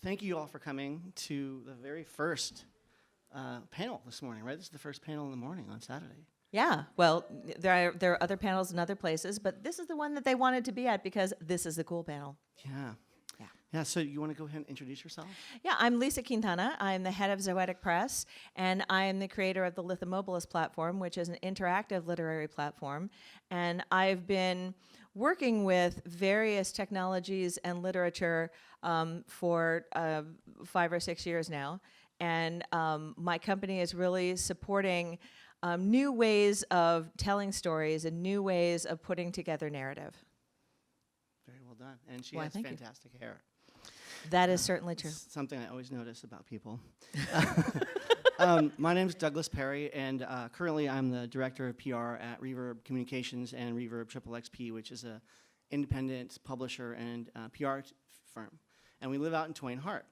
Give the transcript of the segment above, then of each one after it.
thank you all for coming to the very first panel this morning, right? This is the first panel in the morning on Saturday. Yeah, well, there are other panels in other places, but this is the one that they wanted to be at because this is the cool panel. Yeah, so you want to go ahead and introduce yourself? Yeah, I'm Lise Quintana. I'm the head of Zoetic Press, and I am the creator of the Lithomobilus platform, which is an interactive literary platform. And I've been working with various technologies and literature for 5 or 6 years now. And my company is really supporting new ways of telling stories and new ways of putting together narrative. Very well done. And she Why, has thank you. fantastic hair. That is certainly true. Something I always notice about people. My name is Douglas Perry, and currently I'm the director of PR at Reverb Communications and Reverb XXXP, which is an independent publisher and PR firm. And we live out in Twain Harte.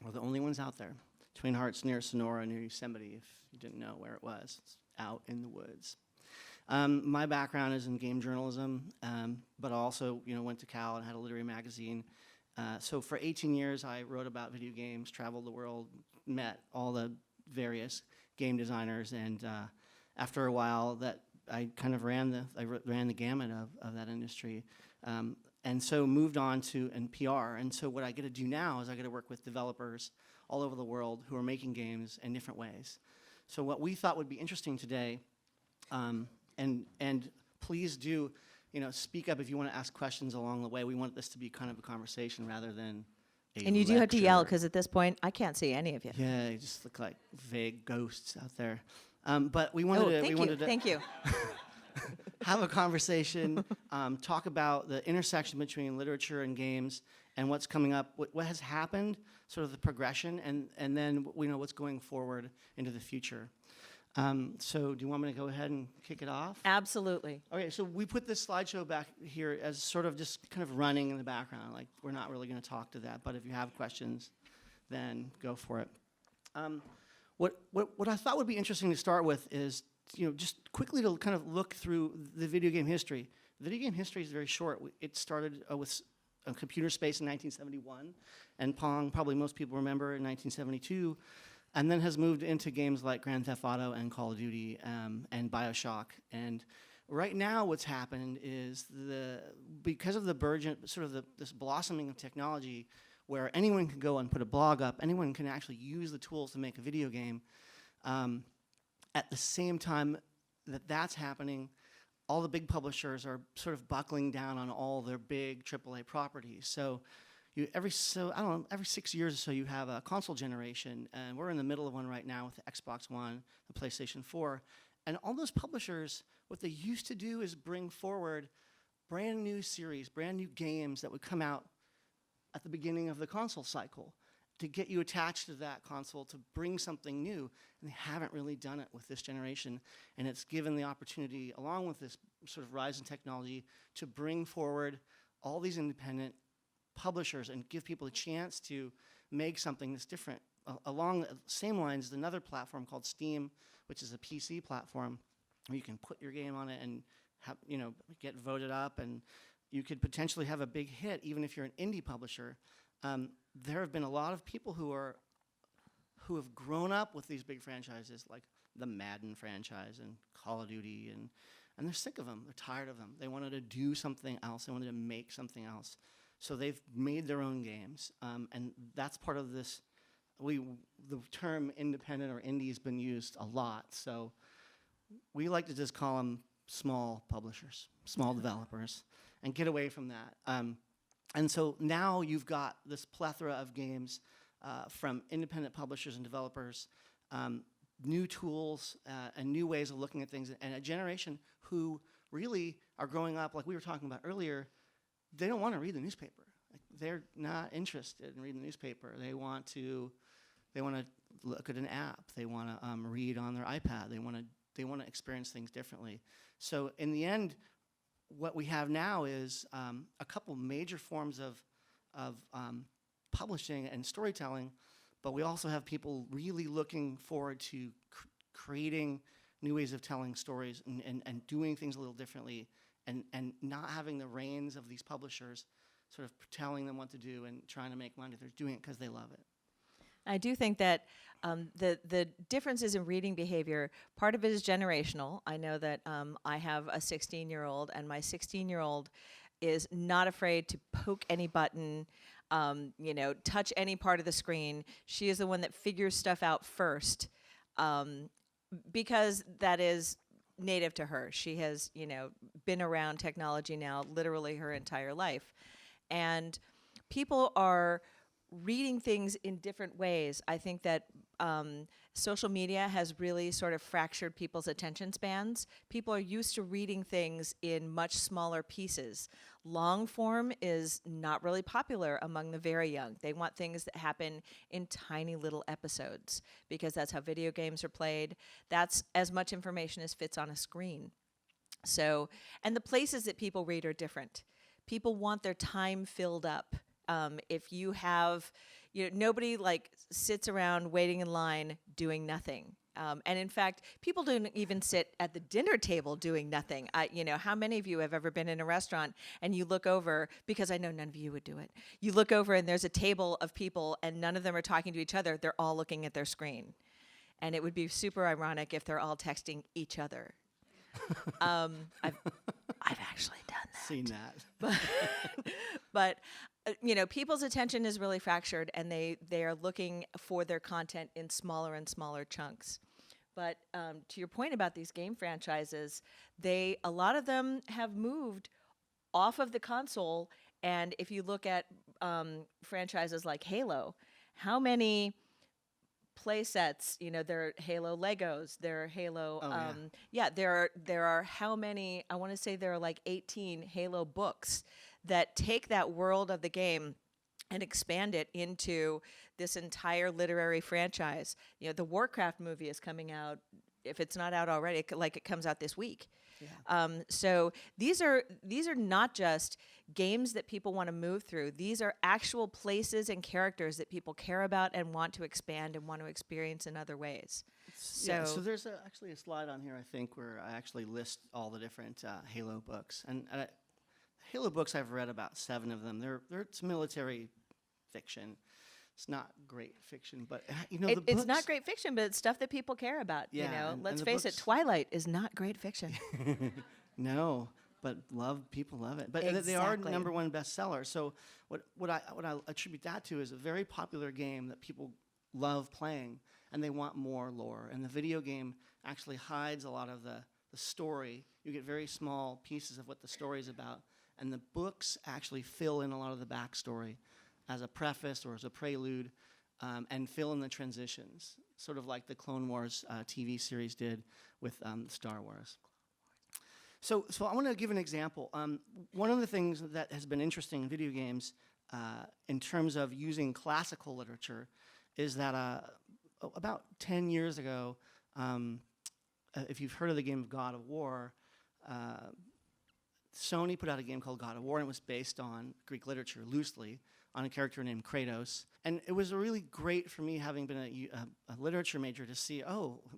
We're the only ones out there. Twain Harte's near Sonora, near Yosemite, if you didn't know where it was. It's out in the woods. My background is in game journalism, but I also went to Cal and had a literary magazine. So for 18 years, I wrote about video games, traveled the world, met all the various game designers, and after a while, that I kind of ran the gamut of that industry, and so moved on to PR. And so what I get to do now is I get to work with developers all over the world who are making games in different ways. So what we thought would be interesting today, and please do. Speak up if you want to ask questions along the way. We want this to be kind of a conversation rather than a And you do have to lecture. yell, because at this point, I can't see any of you. Yeah, you just look like vague ghosts out there. But we wanted to Thank you. have a conversation, talk about the intersection between literature and games and what's coming up, what has happened, sort of the progression, and then what's going forward into the future. So do you want me to go ahead and kick it off? Absolutely. Okay, so we put this slideshow back here as sort of just kind of running in the background. Like, we're not really going to talk to that, but if you have questions, then go for it. What I thought would be interesting to start with is, just quickly to kind of look through the video game history. Video game history is very short. It started with computer space in 1971, and Pong, probably most people remember, in 1972. And then has moved into games like Grand Theft Auto and Call of Duty and BioShock. And right now what's happened is because of the burgeoning, sort of this blossoming of technology where anyone can go and put a blog up, anyone can actually use the tools to make a video game. At the same time that's happening, all the big publishers are sort of buckling down on all their big AAA properties. So every 6 years or so you have a console generation, and we're in the middle of one right now with the Xbox One, the PlayStation 4, and all those publishers, what they used to do is bring forward brand new series, brand new games that would come out at the beginning of the console cycle to get you attached to that console, to bring something new, and they haven't really done it with this generation, and it's given the opportunity, along with this sort of rise in technology, to bring forward all these independent publishers and give people a chance to make something that's different. Along the same lines, there's another platform called Steam, which is a PC platform where you can put your game on it and have, get voted up, and you could potentially have a big hit even if you're an indie publisher. There have been a lot of people who have grown up with these big franchises like the Madden franchise and Call of Duty, and they're sick of them. They're tired of them. They wanted to do something else. They wanted to make something else. So they've made their own games, and that's part of this. The term independent or indie has been used a lot, so we like to just call them small publishers, small developers, and get away from that. And so now you've got this plethora of games from independent publishers and developers, new tools and new ways of looking at things, and a generation who really are growing up, like we were talking about earlier. They don't want to read the newspaper. Like, they're not interested in reading the newspaper. They want to look at an app. They want to read on their iPad. They want to experience things differently. So in the end, what we have now is a couple major forms of publishing and storytelling, but we also have people really looking forward to creating new ways of telling stories and doing things a little differently. And not having the reins of these publishers sort of telling them what to do and trying to make money. They're doing it because they love it. I do think that the differences in reading behavior, part of it is generational. I know that I have a 16-year-old, and my 16-year-old is not afraid to poke any button, touch any part of the screen. She is the one that figures stuff out first, because that is native to her. She has, been around technology now literally her entire life. And people are reading things in different ways. I think that social media has really sort of fractured people's attention spans. People are used to reading things in much smaller pieces. Long form is not really popular among the very young. They want things that happen in tiny little episodes because that's how video games are played. That's as much information as fits on a screen. So, and the places that people read are different. People want their time filled up. If you have, nobody like sits around waiting in line doing nothing. And in fact, people don't even sit at the dinner table doing nothing. How many of you have ever been in a restaurant and you look over, because I know none of you would do it, you look over and there's a table of people and none of them are talking to each other. They're all looking at their screen. And it would be super ironic if they're all texting each other. I've actually done that. Seen that. But people's attention is really fractured, and they are looking for their content in smaller and smaller chunks. But to your point about these game franchises, a lot of them have moved off of the console. And if you look at franchises like Halo, how many play sets, there are Halo Legos, there are Halo, there are how many, I want to say there are like 18 Halo books that take that world of the game and expand it into this entire literary franchise. The Warcraft movie is coming out, if it's not out already, it comes out this week. Yeah. So these are not just games that people want to move through. These are actual places and characters that people care about and want to expand and want to experience in other ways. So there's actually a slide on here, I think, where I actually list all the different Halo books. And Halo books, I've read about 7 of them. It's military fiction. It's not great fiction, but the books. It's not great fiction, but it's stuff that people care about. Yeah, Let's face it, Twilight is not great fiction. No, but people love it. But Exactly. they are #1 bestseller. So what I attribute that to is a very popular game that people love playing, and they want more lore. And the video game actually hides a lot of the story. You get very small pieces of what the story is about, and the books actually fill in a lot of the backstory as a preface or as a prelude, and fill in the transitions, sort of like the Clone Wars TV series did with Star Wars. So I want to give an example. One of the things that has been interesting in video games in terms of using classical literature is that about 10 years ago, if you've heard of the game of God of War, Sony put out a game called God of War, and it was based on Greek literature loosely, on a character named Kratos. And it was really great for me, having been a literature major, to see,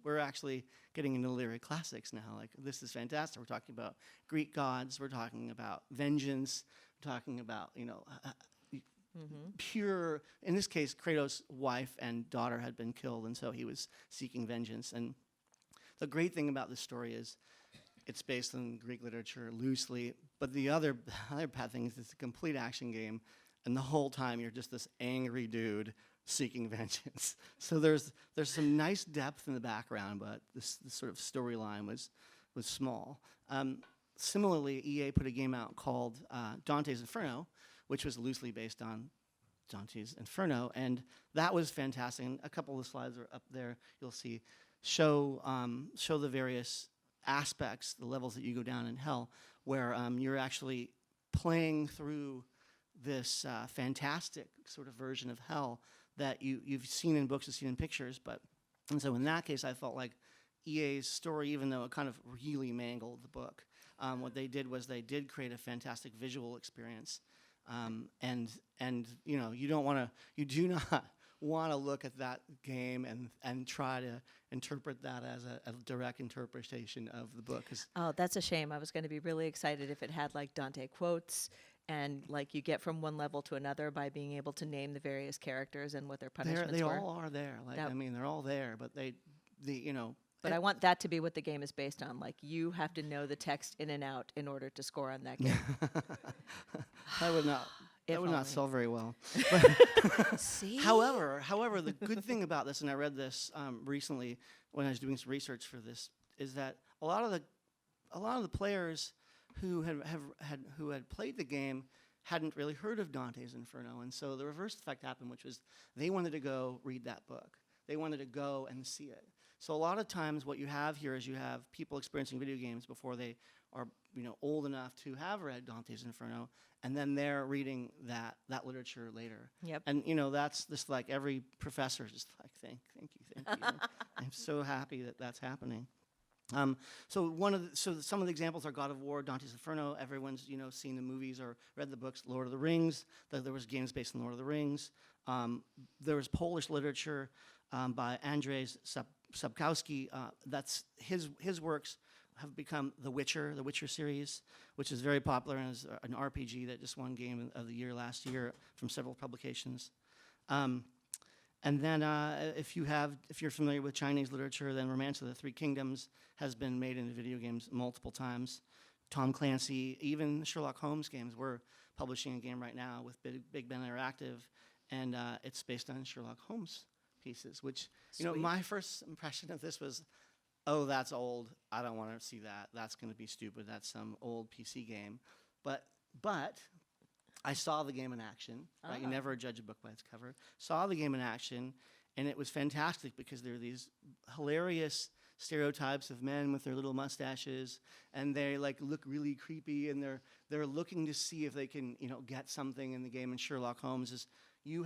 we're actually getting into literary classics now. Like, this is fantastic. We're talking about Greek gods. We're talking about vengeance. We're talking about, pure, in this case, Kratos' wife and daughter had been killed, and so he was seeking vengeance. And the great thing about this story is it's based on Greek literature loosely, but the other bad thing is it's a complete action game, and the whole time you're just this angry dude seeking vengeance. So there's some nice depth in the background, but this sort of storyline was small. Similarly, EA put a game out called Dante's Inferno, which was loosely based on Dante's Inferno, and that was fantastic. And a couple of slides are up there. You'll see show the various aspects, the levels that you go down in hell, where you're actually playing through this fantastic sort of version of hell that you've seen in books, you've seen in pictures. And so in that case, I felt like EA's story, even though it kind of really mangled the book, what they did was they did create a fantastic visual experience. And you do not want to look at that game and try to interpret that as a direct interpretation of the book. Oh, that's a shame. I was going to be really excited if it had like Dante quotes and like you get from one level to another by being able to name the various characters and what their They punishments were. all are there. Like, That- I mean, they're all there, but But I want that to be what the game is based on. Like you have to know the text in and out in order to score on that game. that would not If that would not only. sell very well. See? However, the good thing about this, and I read this recently when I was doing some research for this, is that a lot of the players who had played the game hadn't really heard of Dante's Inferno, and so the reverse effect happened, which was they wanted to go read that book. They wanted to go and see it. So a lot of times, what you have here is you have people experiencing video games before they are old enough to have read Dante's Inferno, and then they're reading that literature later. Yep. And that's just like every professor is just like, thank you. I'm so happy that that's happening. So some of the examples are God of War, Dante's Inferno. Everyone's seen the movies or read the books. Lord of the Rings. There was games based on Lord of the Rings. There was Polish literature by Andrzej Sapkowski. That's his works have become the Witcher series, which is very popular and is an RPG that just won Game of the Year last year from several publications. And then if you're familiar with Chinese literature, then Romance of the Three Kingdoms has been made into video games multiple times. Tom Clancy, even Sherlock Holmes games. We're publishing a game right now with Big Ben Interactive, and it's based on Sherlock Holmes pieces, which, my first impression of this was, oh, that's old. I don't want to see that. That's going to be stupid. That's some old PC game. But I saw the game in action. Right? You never judge a book by its cover. Saw the game in action, and it was fantastic because there are these hilarious stereotypes of men with their little mustaches, and they look really creepy, and they're looking to see if they can get something in the game. And Sherlock Holmes is you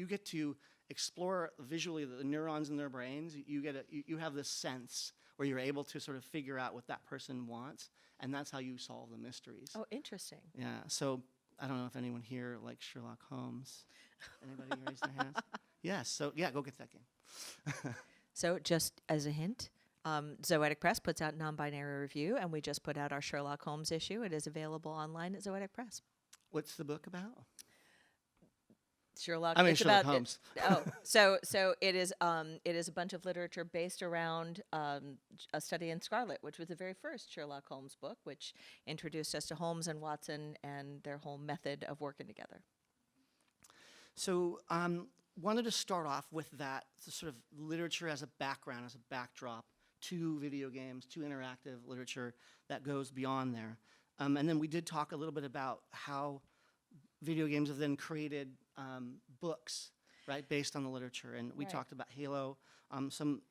get to explore visually the neurons in their brains. You have this sense where you're able to sort of figure out what that person wants, and that's how you solve the mysteries. Oh, interesting. Yeah. So I don't know if anyone here likes Sherlock Holmes. Anybody raise their hands? Yes. So yeah, go get that game. So just as a hint, Zoetic Press puts out non-binary review, and we just put out our Sherlock Holmes issue. It is available online at Zoetic Press. What's the book about? Sherlock. I mean, it's Sherlock about Holmes. So it is a bunch of literature based around A Study in Scarlet, which was the very first Sherlock Holmes book, which introduced us to Holmes and Watson and their whole method of working together. So wanted to start off with that, the sort of literature as a background, as a backdrop to video games, to interactive literature that goes beyond there. And then we did talk a little bit about how video games have then created books, right, based on the literature. And we talked about Halo.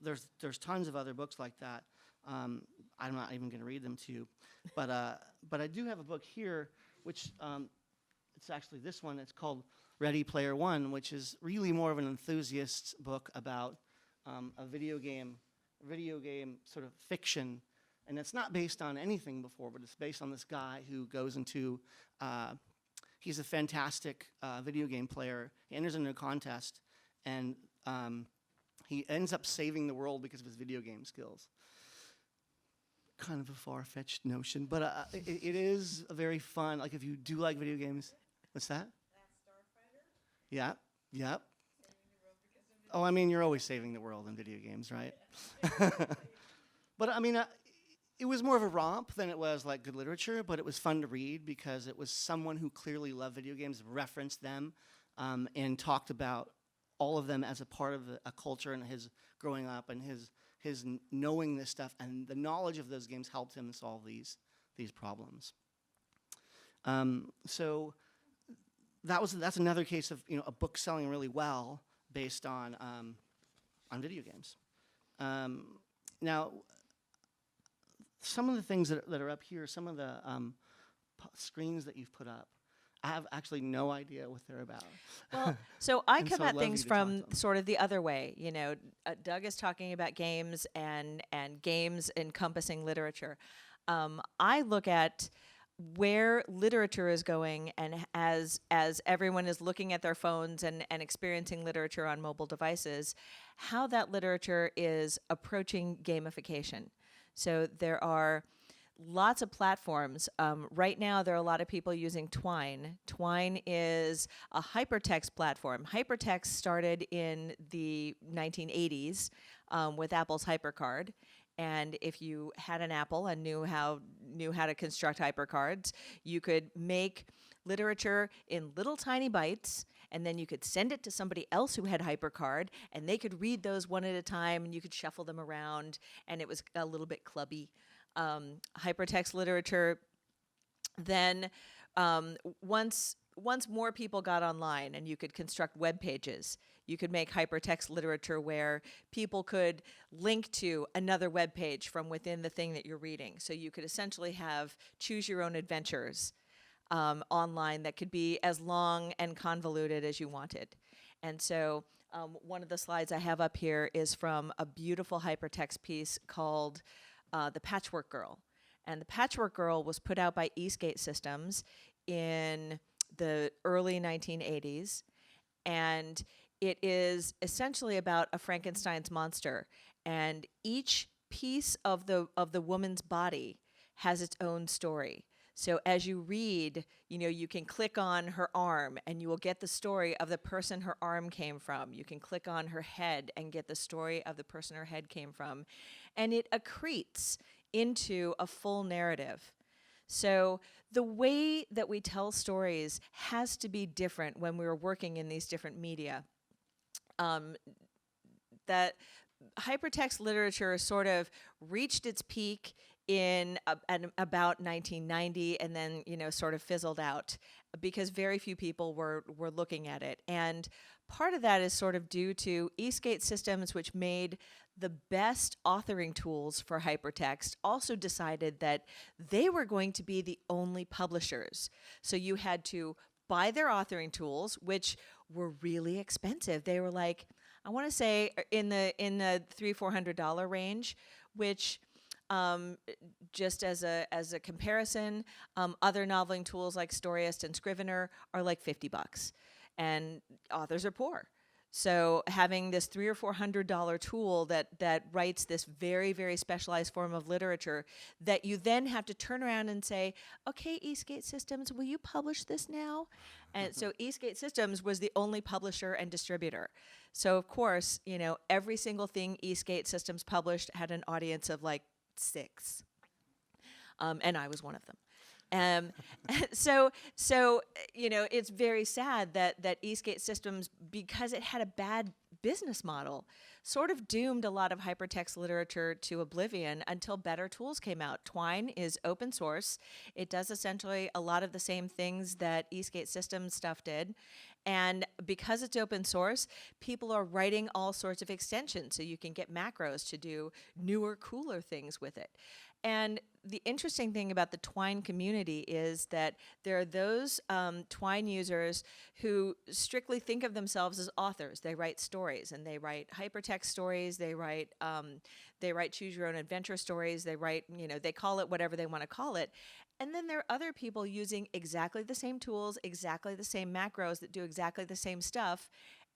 There's tons of other books like that. I'm not even going to read them to you, but I do have a book here, which it's actually this one. It's called Ready Player One, which is really more of an enthusiast's book about a video game sort of fiction. And it's not based on anything before, but it's based on this guy who goes into he's a fantastic video game player. He enters into a contest, and he ends up saving the world because of his video game skills. Kind of a far-fetched notion, but it is a very fun. Like, if you do like video games, what's that? Yeah, yep. Oh, I mean, you're always saving the world in video games, right? But I mean, it was more of a romp than it was like good literature, but it was fun to read because it was someone who clearly loved video games, referenced them, and talked about all of them as a part of a culture and his growing up and his knowing this stuff, and the knowledge of those games helped him solve these problems. So that's another case of a book selling really well based on video games. Now, some of the things that are up here, some of the screens that you've put up, I have actually no idea what they're about. Well, so I And come so I'd at love things you to talk from to them. sort of the other way. Doug is talking about games and games encompassing literature. I look at where literature is going, and as everyone is looking at their phones and experiencing literature on mobile devices, how that literature is approaching gamification. So there are lots of platforms. Right now, there are a lot of people using Twine. Twine is a hypertext platform. Hypertext started in the 1980s with Apple's HyperCard. And if you had an Apple and knew how to construct HyperCards, you could make literature in little tiny bites, and then you could send it to somebody else who had HyperCard, and they could read those one at a time, and you could shuffle them around, and it was a little bit clubby. Hypertext literature, then once more people got online and you could construct web pages, you could make hypertext literature where people could link to another web page from within the thing that you're reading. So you could essentially have choose your own adventures online that could be as long and convoluted as you wanted. And so one of the slides I have up here is from a beautiful hypertext piece called The Patchwork Girl. And The Patchwork Girl was put out by Eastgate Systems in the early 1980s. And it is essentially about a Frankenstein's monster. And each piece of the woman's body has its own story. So as you read, you can click on her arm and you will get the story of the person her arm came from. You can click on her head and get the story of the person her head came from. And it accretes into a full narrative. So the way that we tell stories has to be different when we're working in these different media. That hypertext literature sort of reached its peak in about 1990 and then, sort of fizzled out because very few people were looking at it. And part of that is sort of due to Eastgate Systems, which made the best authoring tools for hypertext, also decided that they were going to be the only publishers. So you had to buy their authoring tools, which were really expensive. They were like, I want to say in the $300-400 range, which just as a comparison, other noveling tools like Storyist and Scrivener are like $50, and authors are poor. So having this $300 or $400 tool that writes this very, very specialized form of literature that you then have to turn around and say, okay, Eastgate Systems, will you publish this now? And so Eastgate Systems was the only publisher and distributor. So of course, every single thing Eastgate Systems published had an audience of like 6. And I was one of them. So it's very sad that Eastgate Systems, because it had a bad business model, sort of doomed a lot of hypertext literature to oblivion until better tools came out. Twine is open source. It does essentially a lot of the same things that Eastgate Systems stuff did. And because it's open source, people are writing all sorts of extensions, so you can get macros to do newer, cooler things with it. And the interesting thing about the Twine community is that there are those Twine users who strictly think of themselves as authors. They write stories, and they write hypertext stories. They write choose your own adventure stories. They write, they call it whatever they want to call it. And then there are other people using exactly the same tools, exactly the same macros that do exactly the same stuff,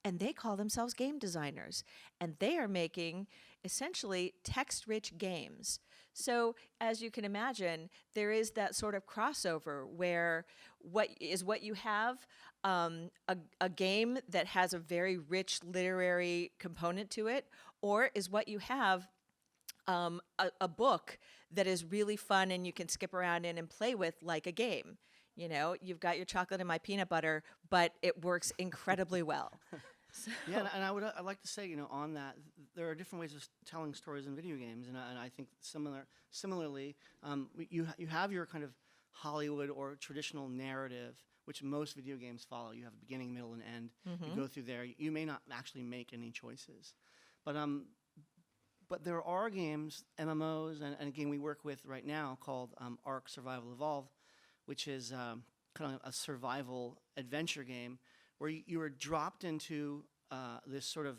and they call themselves game designers. And they are making essentially text-rich games. So as you can imagine, there is that sort of crossover where what you have, a game that has a very rich literary component to it, or is what you have a book that is really fun and you can skip around in and play with like a game. You've got your chocolate and my peanut butter, but it works incredibly well. So. Yeah, and I'd like to say, on that, there are different ways of telling stories in video games, and I think similarly, you have your kind of Hollywood or traditional narrative, which most video games follow. You have a beginning, middle, and end. Mm-hmm. You go through there. You may not actually make any choices, but there are games, MMOs, and a game we work with right now called Ark Survival Evolved, which is kind of a survival adventure game where you are dropped into this sort of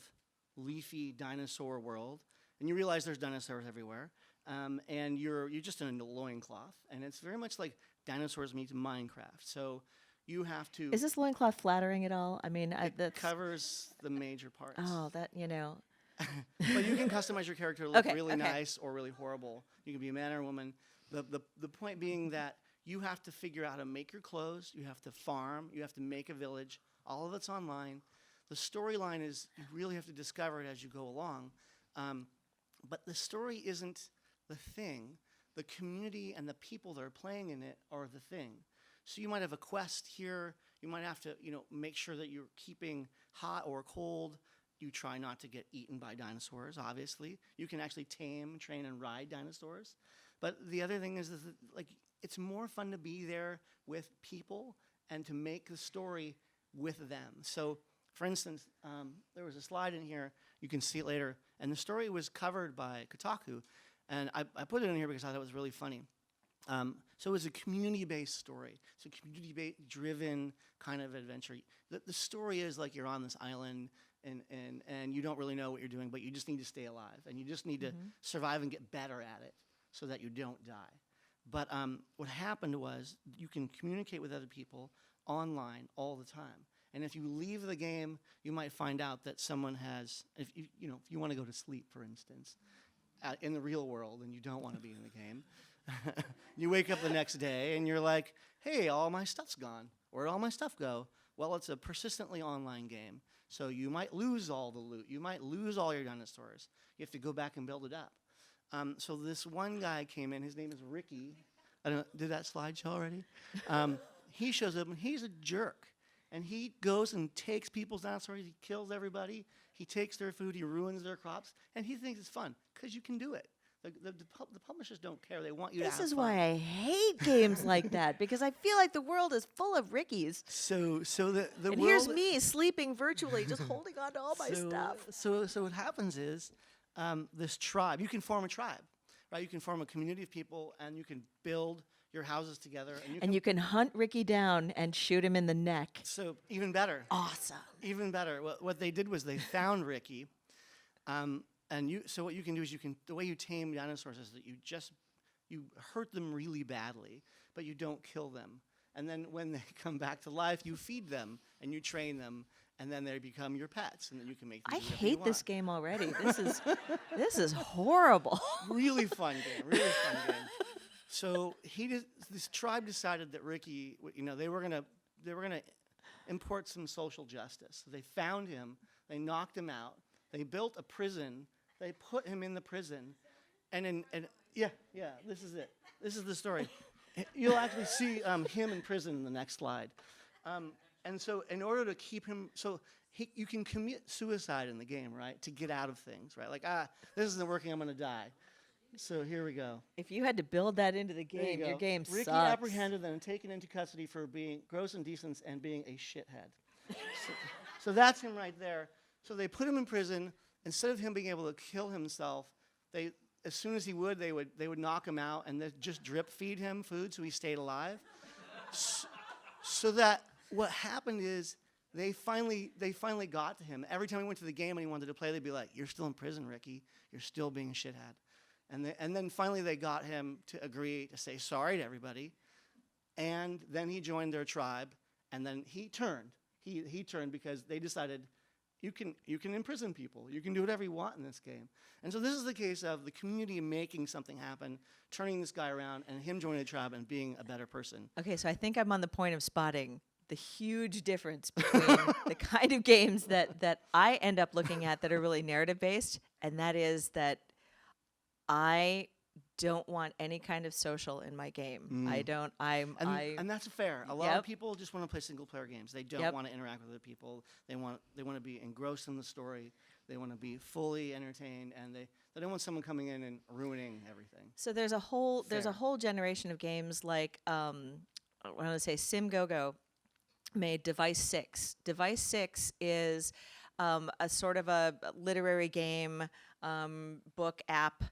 leafy dinosaur world, and you realize there's dinosaurs everywhere, and you're just in a loincloth, and it's very much like dinosaurs meets Minecraft. So you have to... Is this loincloth flattering at all? I mean, it covers the major parts. Oh, that, But you can customize your character to look really nice or really horrible. You can be a man or a woman. The point being that you have to figure out how to make your clothes, you have to farm, you have to make a village. All of it's online. The storyline is you really have to discover it as you go along. But the story isn't the thing. The community and the people that are playing in it are the thing. So you might have a quest here. You might have to, make sure that you're keeping hot or cold. You try not to get eaten by dinosaurs, obviously. You can actually tame, train, and ride dinosaurs. But the other thing is that, it's more fun to be there with people and to make the story with them. So, for instance, there was a slide in here. You can see it later. And the story was covered by Kotaku. And I put it in here because I thought it was really funny. So it's a community-based story. It's a community-driven kind of adventure. The story is like you're on this island and you don't really know what you're doing, but you just need to stay alive. And you just need to survive and get better at it so that you don't die. But what happened was you can communicate with other people online all the time. And if you leave the game, you might find out that someone has, if you want to go to sleep, for instance, in the real world and you don't want to be in the game, you wake up the next day and you're like, hey, all my stuff's gone. Where'd all my stuff go? Well, it's a persistently online game. So you might lose all the loot. You might lose all your dinosaurs. You have to go back and build it up. So this one guy came in. His name is Ricky. I don't know, did that slide show already? He shows up, and he's a jerk. And he goes and takes people's dinosaurs. He kills everybody. He takes their food. He ruins their crops. And he thinks it's fun because you can do it. The publishers don't care. They want you to have fun. This is why I hate games like that, because I feel like the world is full of Rickies. So the and world, here's me sleeping virtually, just holding on to all my stuff. So what happens is this tribe. You can form a tribe, right? You can form a community of people, and you can build your houses together. And you can hunt Ricky down and shoot him in the neck. So even better. Awesome. Even better. What they did was they found Ricky. So what you can do is the way you tame dinosaurs is that you hurt them really badly, but you don't kill them. And then when they come back to life, you feed them and you train them, and then they become your pets, and then you can make them I do whatever hate you this want. game already. This is horrible. Really fun game. Really fun game. So this tribe decided that Ricky, they were gonna import some social justice. So they found him, they knocked him out, they built a prison, they put him in the prison, and this is it. This is the story. You'll actually see him in prison in the next slide. And so in order to keep him, you can commit suicide in the game, right? To get out of things, right? Like, this isn't working, I'm gonna die. So here we go. If you had to build that into the game, your game Ricky sucks. apprehended and taken into custody for being gross indecent and being a shithead. so that's him right there. So they put him in prison. Instead of him being able to kill himself, as soon as they would knock him out and just drip feed him food so he stayed alive. So that what happened is they finally got to him. Every time he went to the game and he wanted to play, they'd be like, "You're still in prison, Ricky. You're still being a shithead." And then finally they got him to agree to say sorry to everybody. And then he joined their tribe. And then he turned. He turned because they decided you can imprison people. You can do whatever you want in this game. And so this is the case of the community making something happen, turning this guy around, and him joining the tribe and being a better person. Okay, so I think I'm on the point of spotting the huge difference between the kind of games that I end up looking at that are really narrative-based, and that is that I don't want any kind of social in my game. I don't. And that's fair. A lot Yep. of people just want to play single-player games. They don't Yep. want to interact with other people. They want to be engrossed in the story. They want to be fully entertained, and they don't want someone coming in and ruining everything. So there's a whole Fair. generation of games like I want to say SimGoGo made Device 6. Device 6 is a sort of a literary game book app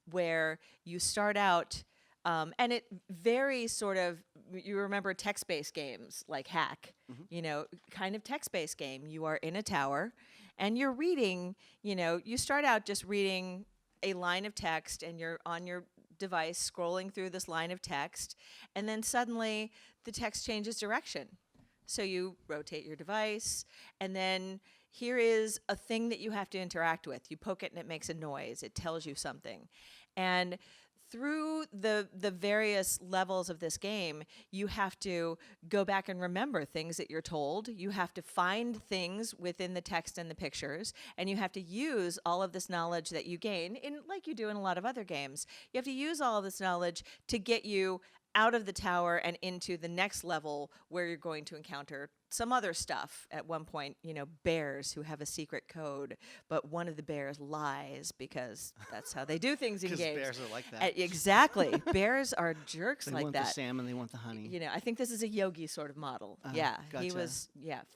where you start out, and it very sort of, you remember text-based games like Hack, kind of text-based game. You are in a tower, and you're reading, you start out just reading a line of text, and you're on your device scrolling through this line of text, and then suddenly the text changes direction. So you rotate your device, and then here is a thing that you have to interact with. You poke it and it makes a noise. It tells you something. And through the various levels of this game, you have to go back and remember things that you're told. You have to find things within the text and the pictures, and you have to use all of this knowledge that you gain in, like you do in a lot of other games. You have to use all of this knowledge to get you out of the tower and into the next level where you're going to encounter some other stuff. At one point, bears who have a secret code, but one of the bears lies because that's how they do things in Because games. bears are like that. Exactly. Bears are jerks They like want that. the salmon, they want the honey. I think this is a Yogi sort of model. He gotcha. was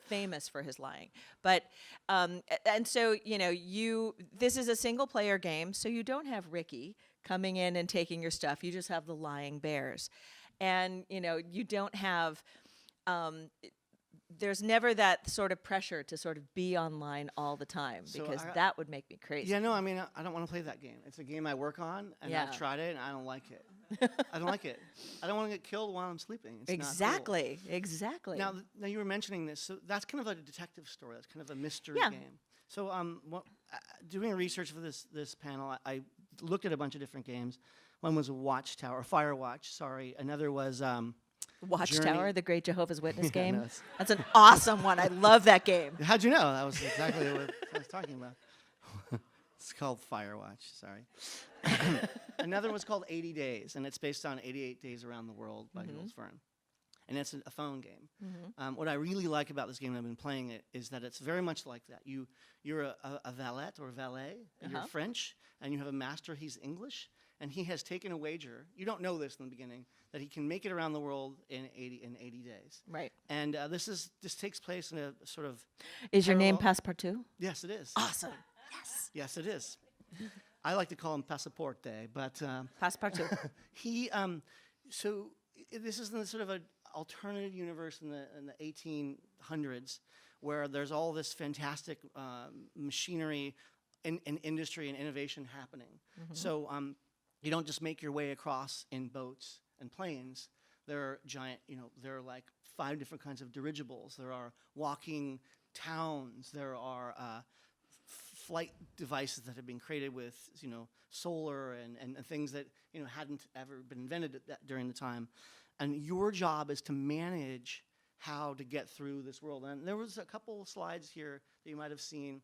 famous for his lying. But and so this is a single player game, so you don't have Ricky coming in and taking your stuff. You just have the lying bears, and you don't have. There's never that sort of pressure to sort of be online all the time, because that would make me crazy. Yeah, no, I mean, I don't want to play that game. It's a game I work on, and I've tried it, and I don't like it. I don't like it. I don't want to get killed while I'm sleeping. It's Exactly. not cool. Exactly. Now you were mentioning this, so that's kind of like a detective story. That's kind of a mystery game. So, doing research for this panel, I looked at a bunch of different games. One was a Watchtower, Firewatch. Sorry. Another was Watchtower, the Great Jehovah's Witness Yeah, game. no, it's- That's an awesome one. I love that game. How'd you know? That was exactly what I was talking about. It's called Firewatch. Sorry. Another was called 80 Days, and it's based on 88 Days Around the World by Jules Verne. And it's a phone game. What I really like about this game, and I've been playing it, is that it's very much like that. You're a valet or valet, and you're French, and you have a master, he's English, and he has taken a wager. You don't know this in the beginning, that he can make it around the world in 80 days. Right. And this takes place in a sort of... Is your name Passepartout? Yes, it is. Awesome. Yes. Yes, it is. I like to call him Passaporte, but... Passepartout. This is in the sort of an alternative universe in the 1800s, where there's all this fantastic machinery and industry and innovation happening. So you don't just make your way across in boats and planes. There are giant, there are like 5 different kinds of dirigibles. There are walking towns. There are flight devices that have been created with, solar and things that, hadn't ever been invented during the time. And your job is to manage how to get through this world. And there was a couple of slides here that you might have seen.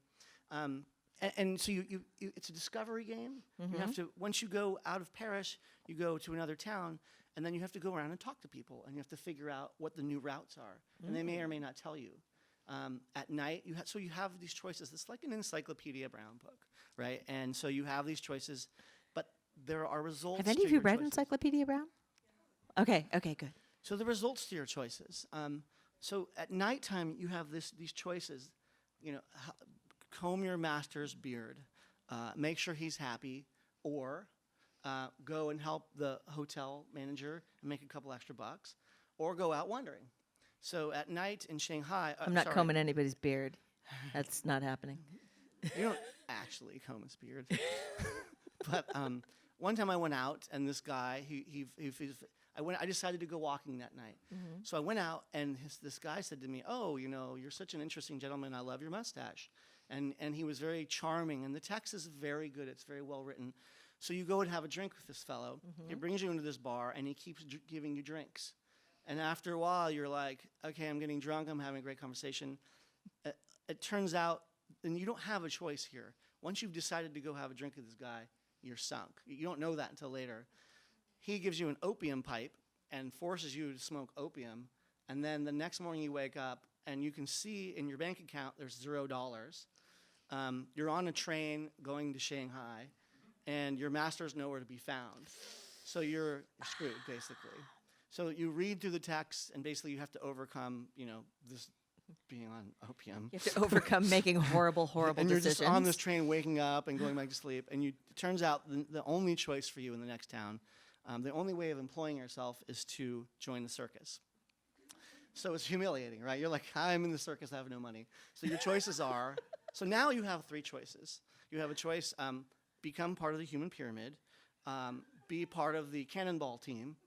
And so it's a discovery game. You have to, once you go out of Paris, you go to another town, and then you have to go around and talk to people, and you have to figure out what the new routes are. And they may or may not tell you. At night, you have these choices. It's like an Encyclopedia Brown book, right? And so you have these choices, but there are results. Have any of you read Encyclopedia Brown? Okay, good. So the results to your choices. So at nighttime, you have these choices. Comb your master's beard, make sure he's happy, or go and help the hotel manager and make a couple extra bucks, or go out wandering. So at night in Shanghai... I'm not combing anybody's beard. That's not happening. You don't actually comb his beard. But one time I went out, and this guy, I decided to go walking that night. So I went out, and this guy said to me, "Oh, you're such an interesting gentleman. I love your mustache." And he was very charming, and the text is very good. It's very well written. So you go and have a drink with this fellow. He brings you into this bar, and he keeps giving you drinks. And after a while, you're like, okay, I'm getting drunk. I'm having a great conversation. It turns out, and you don't have a choice here. Once you've decided to go have a drink with this guy, you're sunk. You don't know that until later. He gives you an opium pipe and forces you to smoke opium. And then the next morning you wake up, and you can see in your bank account there's $0. You're on a train going to Shanghai, and your master's nowhere to be found. So you're screwed, basically. So you read through the text, and basically you have to overcome, this being on opium. You have to overcome making horrible and you're decisions. just on this train waking up and going back to sleep, and it turns out the only choice for you in the next town, the only way of employing yourself is to join the circus. So it's humiliating, right? You're like, I'm in the circus, I have no money. So your choices are, so now you have 3 choices. You have a choice, become part of the human pyramid, be part of the cannonball team,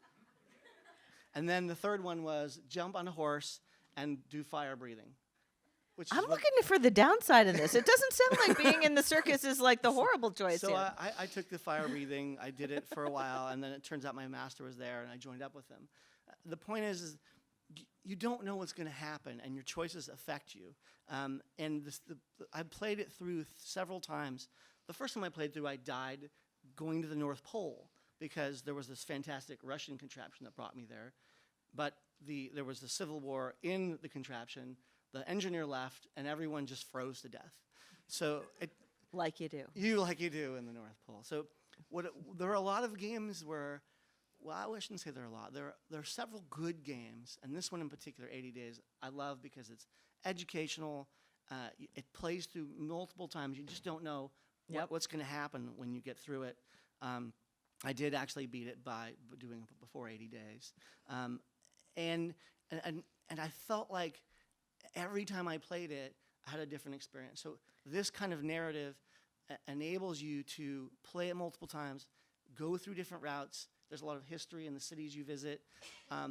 and then the third one was jump on a horse and do fire breathing. which I'm is what, looking for the downside in this. It doesn't sound like being in the circus is like the horrible choice. so here. I took the fire breathing. I did it for a while, and then it turns out my master was there, and I joined up with him. The point is you don't know what's going to happen, and your choices affect you. And I played it through several times. The first time I played through, I died going to the North Pole because there was this fantastic Russian contraption that brought me there. But there was a civil war in the contraption. The engineer left, and everyone just froze to death. So Like you do. like you do in the North Pole. So there are a lot of games where, well, I shouldn't say there are a lot. There are several good games, and this one in particular, 80 Days, I love because it's educational. It plays through multiple times. You just don't know what's going to happen when you get through it. I did actually beat it by doing it before 80 Days. And I felt like every time I played it, I had a different experience. So this kind of narrative enables you to play it multiple times, go through different routes. There's a lot of history in the cities you visit.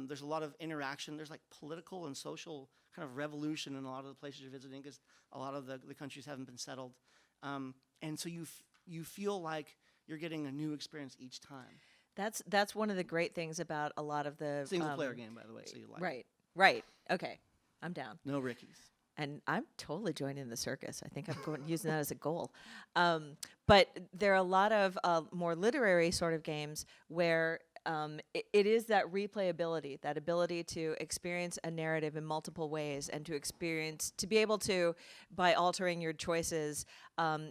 There's a lot of interaction. There's like political and social kind of revolution in a lot of the places you're visiting because a lot of the countries haven't been settled. And so you feel like you're getting a new experience each time. That's one of the great things about a lot of the Single-player game, by the way, so you like it. Right. Okay, I'm down. No Rickies. And I'm totally joining the circus. I think I'm using that as a goal. But there are a lot of more literary sort of games where it is that replayability, that ability to experience a narrative in multiple ways and to be able to, by altering your choices,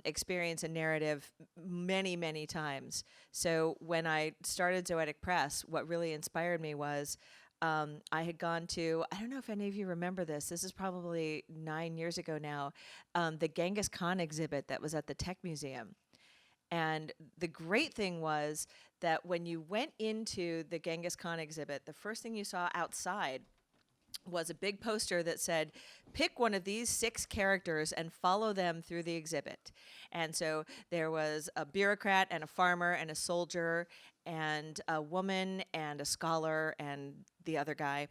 experience a narrative many, many times. So when I started Zoetic Press, what really inspired me was I had gone to, I don't know if any of you remember this is probably 9 years ago now, the Genghis Khan exhibit that was at the Tech Museum. And the great thing was that when you went into the Genghis Khan exhibit, the first thing you saw outside was a big poster that said, pick one of these 6 characters and follow them through the exhibit. And so there was a bureaucrat and a farmer and a soldier and a woman and a scholar and the other guy.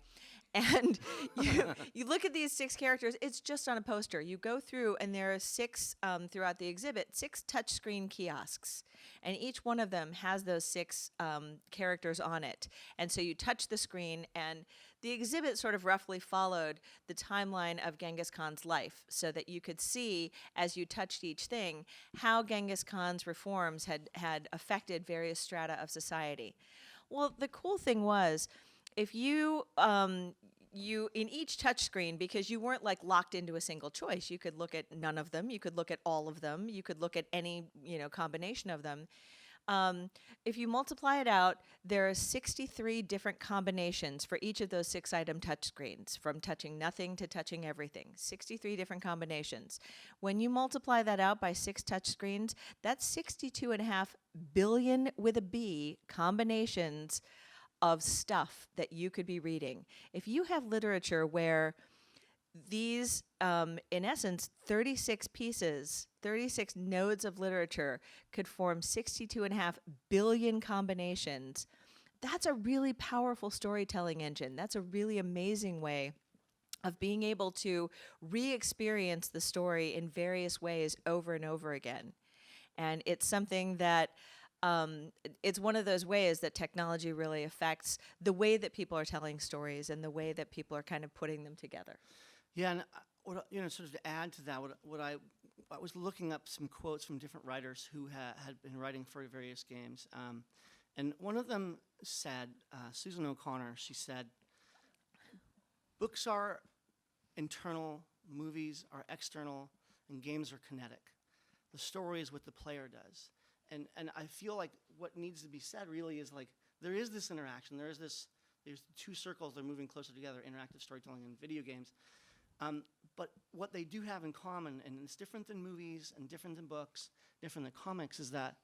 And you look at these 6 characters, it's just on a poster. You go through, and there are 6 throughout the exhibit, 6 touchscreen kiosks. And each one of them has those 6 characters on it. And so you touch the screen, and the exhibit sort of roughly followed the timeline of Genghis Khan's life so that you could see, as you touched each thing, how Genghis Khan's reforms had affected various strata of society. Well, the cool thing was, if you in each touchscreen, because you weren't like locked into a single choice, you could look at none of them, you could look at all of them, you could look at any combination of them. If you multiply it out, there are 63 different combinations for each of those 6 item touchscreens, from touching nothing to touching everything. 63 different combinations. When you multiply that out by 6 touchscreens, that's 62.5 billion with a B combinations of stuff that you could be reading. If you have literature where these, in essence, 36 pieces, 36 nodes of literature could form 62.5 billion combinations, that's a really powerful storytelling engine. That's a really amazing way of being able to re-experience the story in various ways over and over again. And it's something that it's one of those ways that technology really affects the way that people are telling stories and the way that people are kind of putting them together. Yeah, and sort of to add to that, I was looking up some quotes from different writers who had been writing for various games, and one of them said, Susan O'Connor, she said, books are internal, movies are external, and games are kinetic. The story is what the player does. And I feel like what needs to be said really is like, there is this interaction, there's 2 circles, they're moving closer together, interactive storytelling and video games. But what they do have in common, and it's different than movies and different than books, different than comics, is that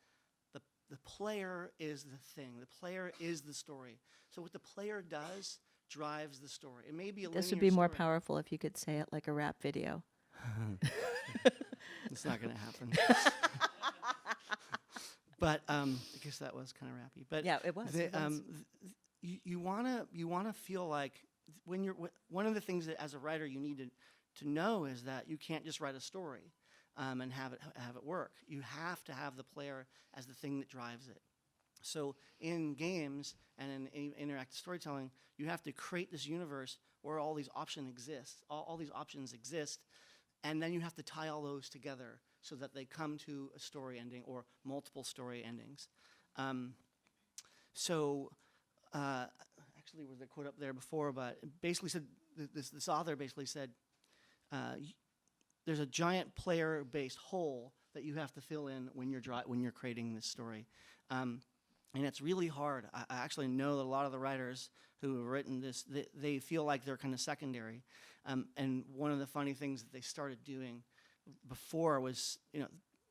the player is the thing. The player is the story. So what the player does drives the story. It may be a linear This would be more story. powerful if you could say it like a rap video. It's not going to happen. But I guess that was kind of rappy. But Yeah, it was. You wanna feel like when you're one of the things that as a writer you need to know is that you can't just write a story and have it work. You have to have the player as the thing that drives it. So in games and in interactive storytelling, you have to create this universe where all these options exist. All these options exist, and then you have to tie all those together so that they come to a story ending or multiple story endings. Actually, was the quote up there before, but it basically said this author basically said, there's a giant player-based hole that you have to fill in when you're creating this story. And it's really hard. I actually know that a lot of the writers who have written this, they feel like they're kind of secondary. And one of the funny things that they started doing before was,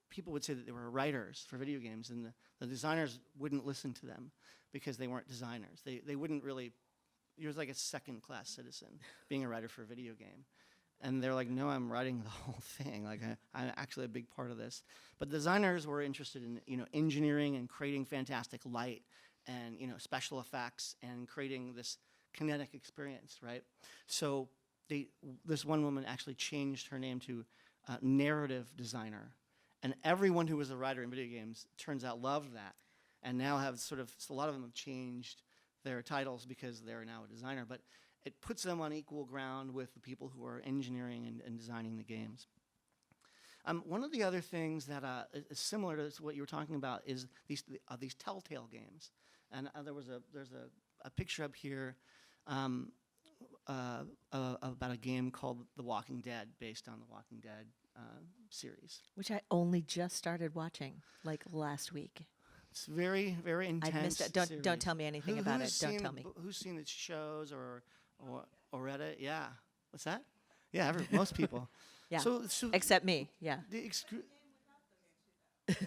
people would say that they were writers for video games, and the designers wouldn't listen to them because they weren't designers. They wouldn't really, you're like a second-class citizen being a writer for a video game. And they're like, no, I'm writing the whole thing. Like, I'm actually a big part of this. But designers were interested in, engineering and creating fantastic light and, special effects and creating this kinetic experience, right? So this one woman actually changed her name to narrative designer. And everyone who was a writer in video games, turns out, loved that. And now have so a lot of them have changed their titles because they're now a designer. But it puts them on equal ground with the people who are engineering and designing the games. One of the other things that is similar to what you were talking about is these telltale games. And there's a picture up here about a game called The Walking Dead, based on the Walking Dead series. Which I only just started watching, like last week. It's very, very intense. I missed it. Don't tell me anything about it. Don't tell me. Who's seen the shows or read it? Yeah. What's that? Yeah, most people. Yeah. So except me. Yeah.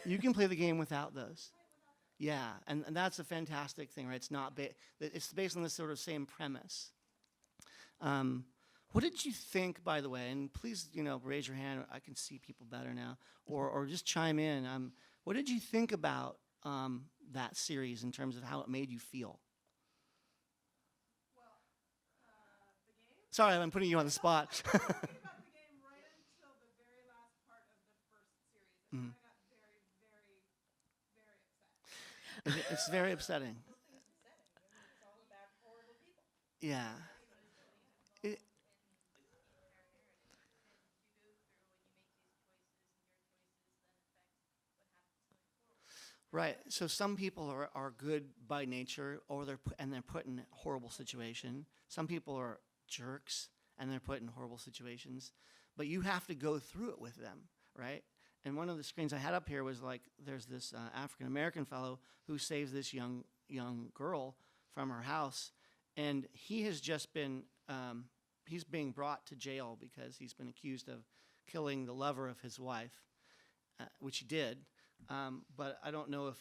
You can play the game without those. Yeah, and that's a fantastic thing, right? It's not it's based on this sort of same premise. What did you think, by the way? And please, raise your hand. I can see people better now, or just chime in. What did you think about that series in terms of how it made you feel? Sorry, I'm putting you on the spot. I was thinking about the game right until the very last part of the first series. And I got very, very, very upset. It's very upsetting. It's all about horrible people. Yeah. Right. So some people are good by nature, or they're put in a horrible situation. Some people are jerks, and they're put in horrible situations. But you have to go through it with them, right? And one of the screens I had up here was like, there's this African-American fellow who saves this young girl from her house, and he has just been, he's being brought to jail because he's been accused of killing the lover of his wife, which he did. But I don't know if,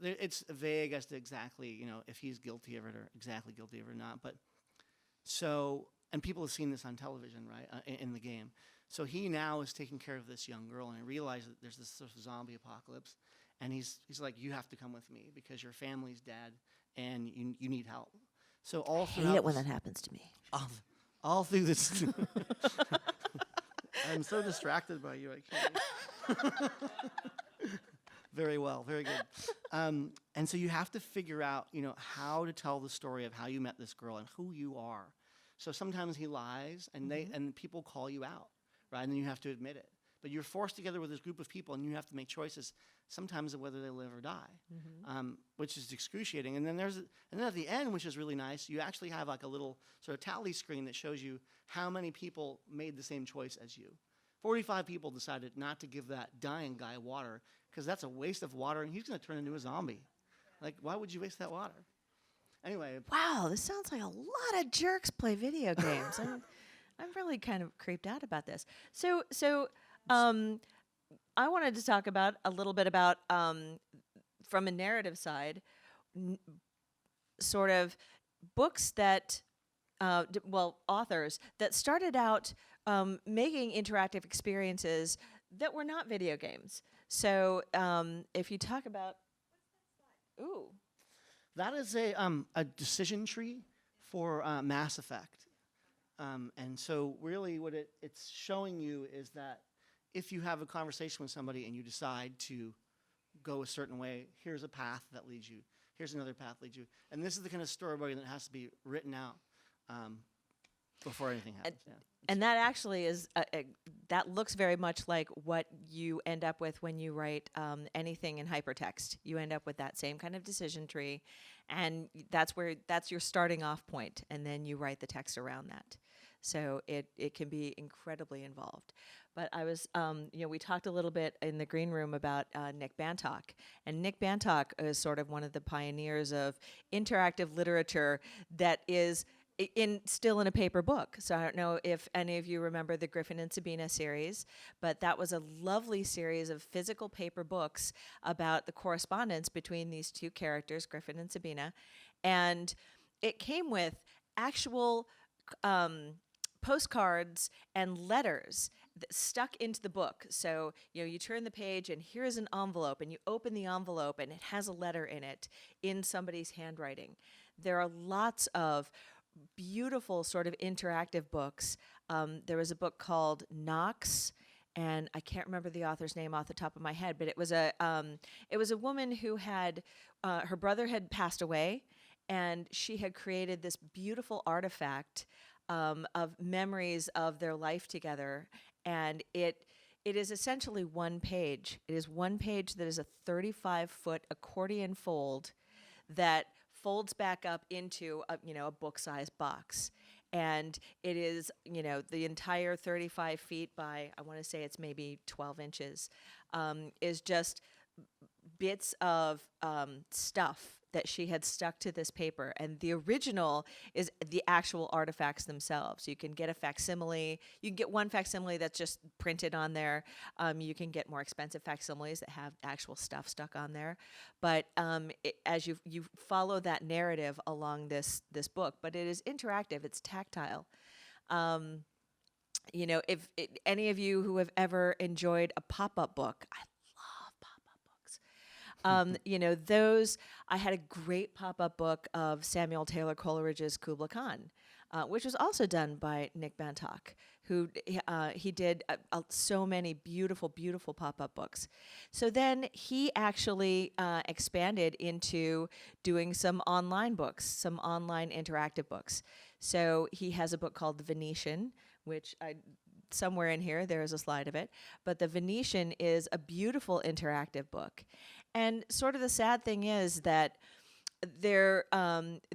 it's vague as to exactly, if he's guilty of it or exactly guilty of it or not. But so, and people have seen this on television, right, in the game. So he now is taking care of this young girl, and I realize that there's this sort of zombie apocalypse, and he's like, you have to come with me because your family's dead, and you need help. So all throughout, I hate it when that happens to me. All through this, I'm so distracted by you, I can't. Very well, very good. And so you have to figure out, how to tell the story of how you met this girl and who you are. So sometimes he lies, and and people call you out, right? And then you have to admit it. But you're forced together with this group of people, and you have to make choices, sometimes of whether they live or die, which is excruciating. And then at the end, which is really nice, you actually have like a little sort of tally screen that shows you how many people made the same choice as you. 45 people decided not to give that dying guy water because that's a waste of water, and he's going to turn into a zombie. Like, why would you waste that water? Anyway. Wow, this sounds like a lot of jerks play video games. I'm really kind of creeped out about this. So I wanted to talk about a little bit about, from a narrative side, sort of books that, authors that started out making interactive experiences that were not video games. So if you talk about, ooh. That is a decision tree for Mass Effect. And so really what it's showing you is that if you have a conversation with somebody and you decide to go a certain way, here's a path that leads you. Here's another path that leads you. And this is the kind of storyboarding that has to be written out before anything happens. Yeah. And that actually is, that looks very much like what you end up with when you write anything in hypertext. You end up with that same kind of decision tree, and that's your starting off point, and then you write the text around that. So it can be incredibly involved. But I was, we talked a little bit in the green room about Nick Bantock. And Nick Bantock is sort of one of the pioneers of interactive literature that is still in a paper book. So I don't know if any of you remember the Griffin and Sabina series, but that was a lovely series of physical paper books about the correspondence between these two characters, Griffin and Sabina. And it came with actual postcards and letters stuck into the book. So, you turn the page and here's an envelope, and you open the envelope and it has a letter in it in somebody's handwriting. There are lots of beautiful sort of interactive books. There was a book called Knox, and I can't remember the author's name off the top of my head, but it was a woman who had her brother had passed away, and she had created this beautiful artifact of memories of their life together, and it is essentially one page. It is one page that is a 35-foot accordion fold that folds back up into a book-sized box. And it is, the entire 35 feet by, I want to say it's maybe 12 inches, is just bits of stuff that she had stuck to this paper. And the original is the actual artifacts themselves. You can get a facsimile. You can get one facsimile that's just printed on there. You can get more expensive facsimiles that have actual stuff stuck on there. But as you follow that narrative along this book, but it is interactive. It's tactile. If any of you who have ever enjoyed a pop-up book, I love pop-up books. I had a great pop-up book of Samuel Taylor Coleridge's Kubla Khan, which was also done by Nick Bantock, who he did so many beautiful, beautiful pop-up books. So then he actually expanded into doing some online books, some online interactive books. So he has a book called The Venetian, which somewhere in here there is a slide of it. But The Venetian is a beautiful interactive book. And sort of the sad thing is that there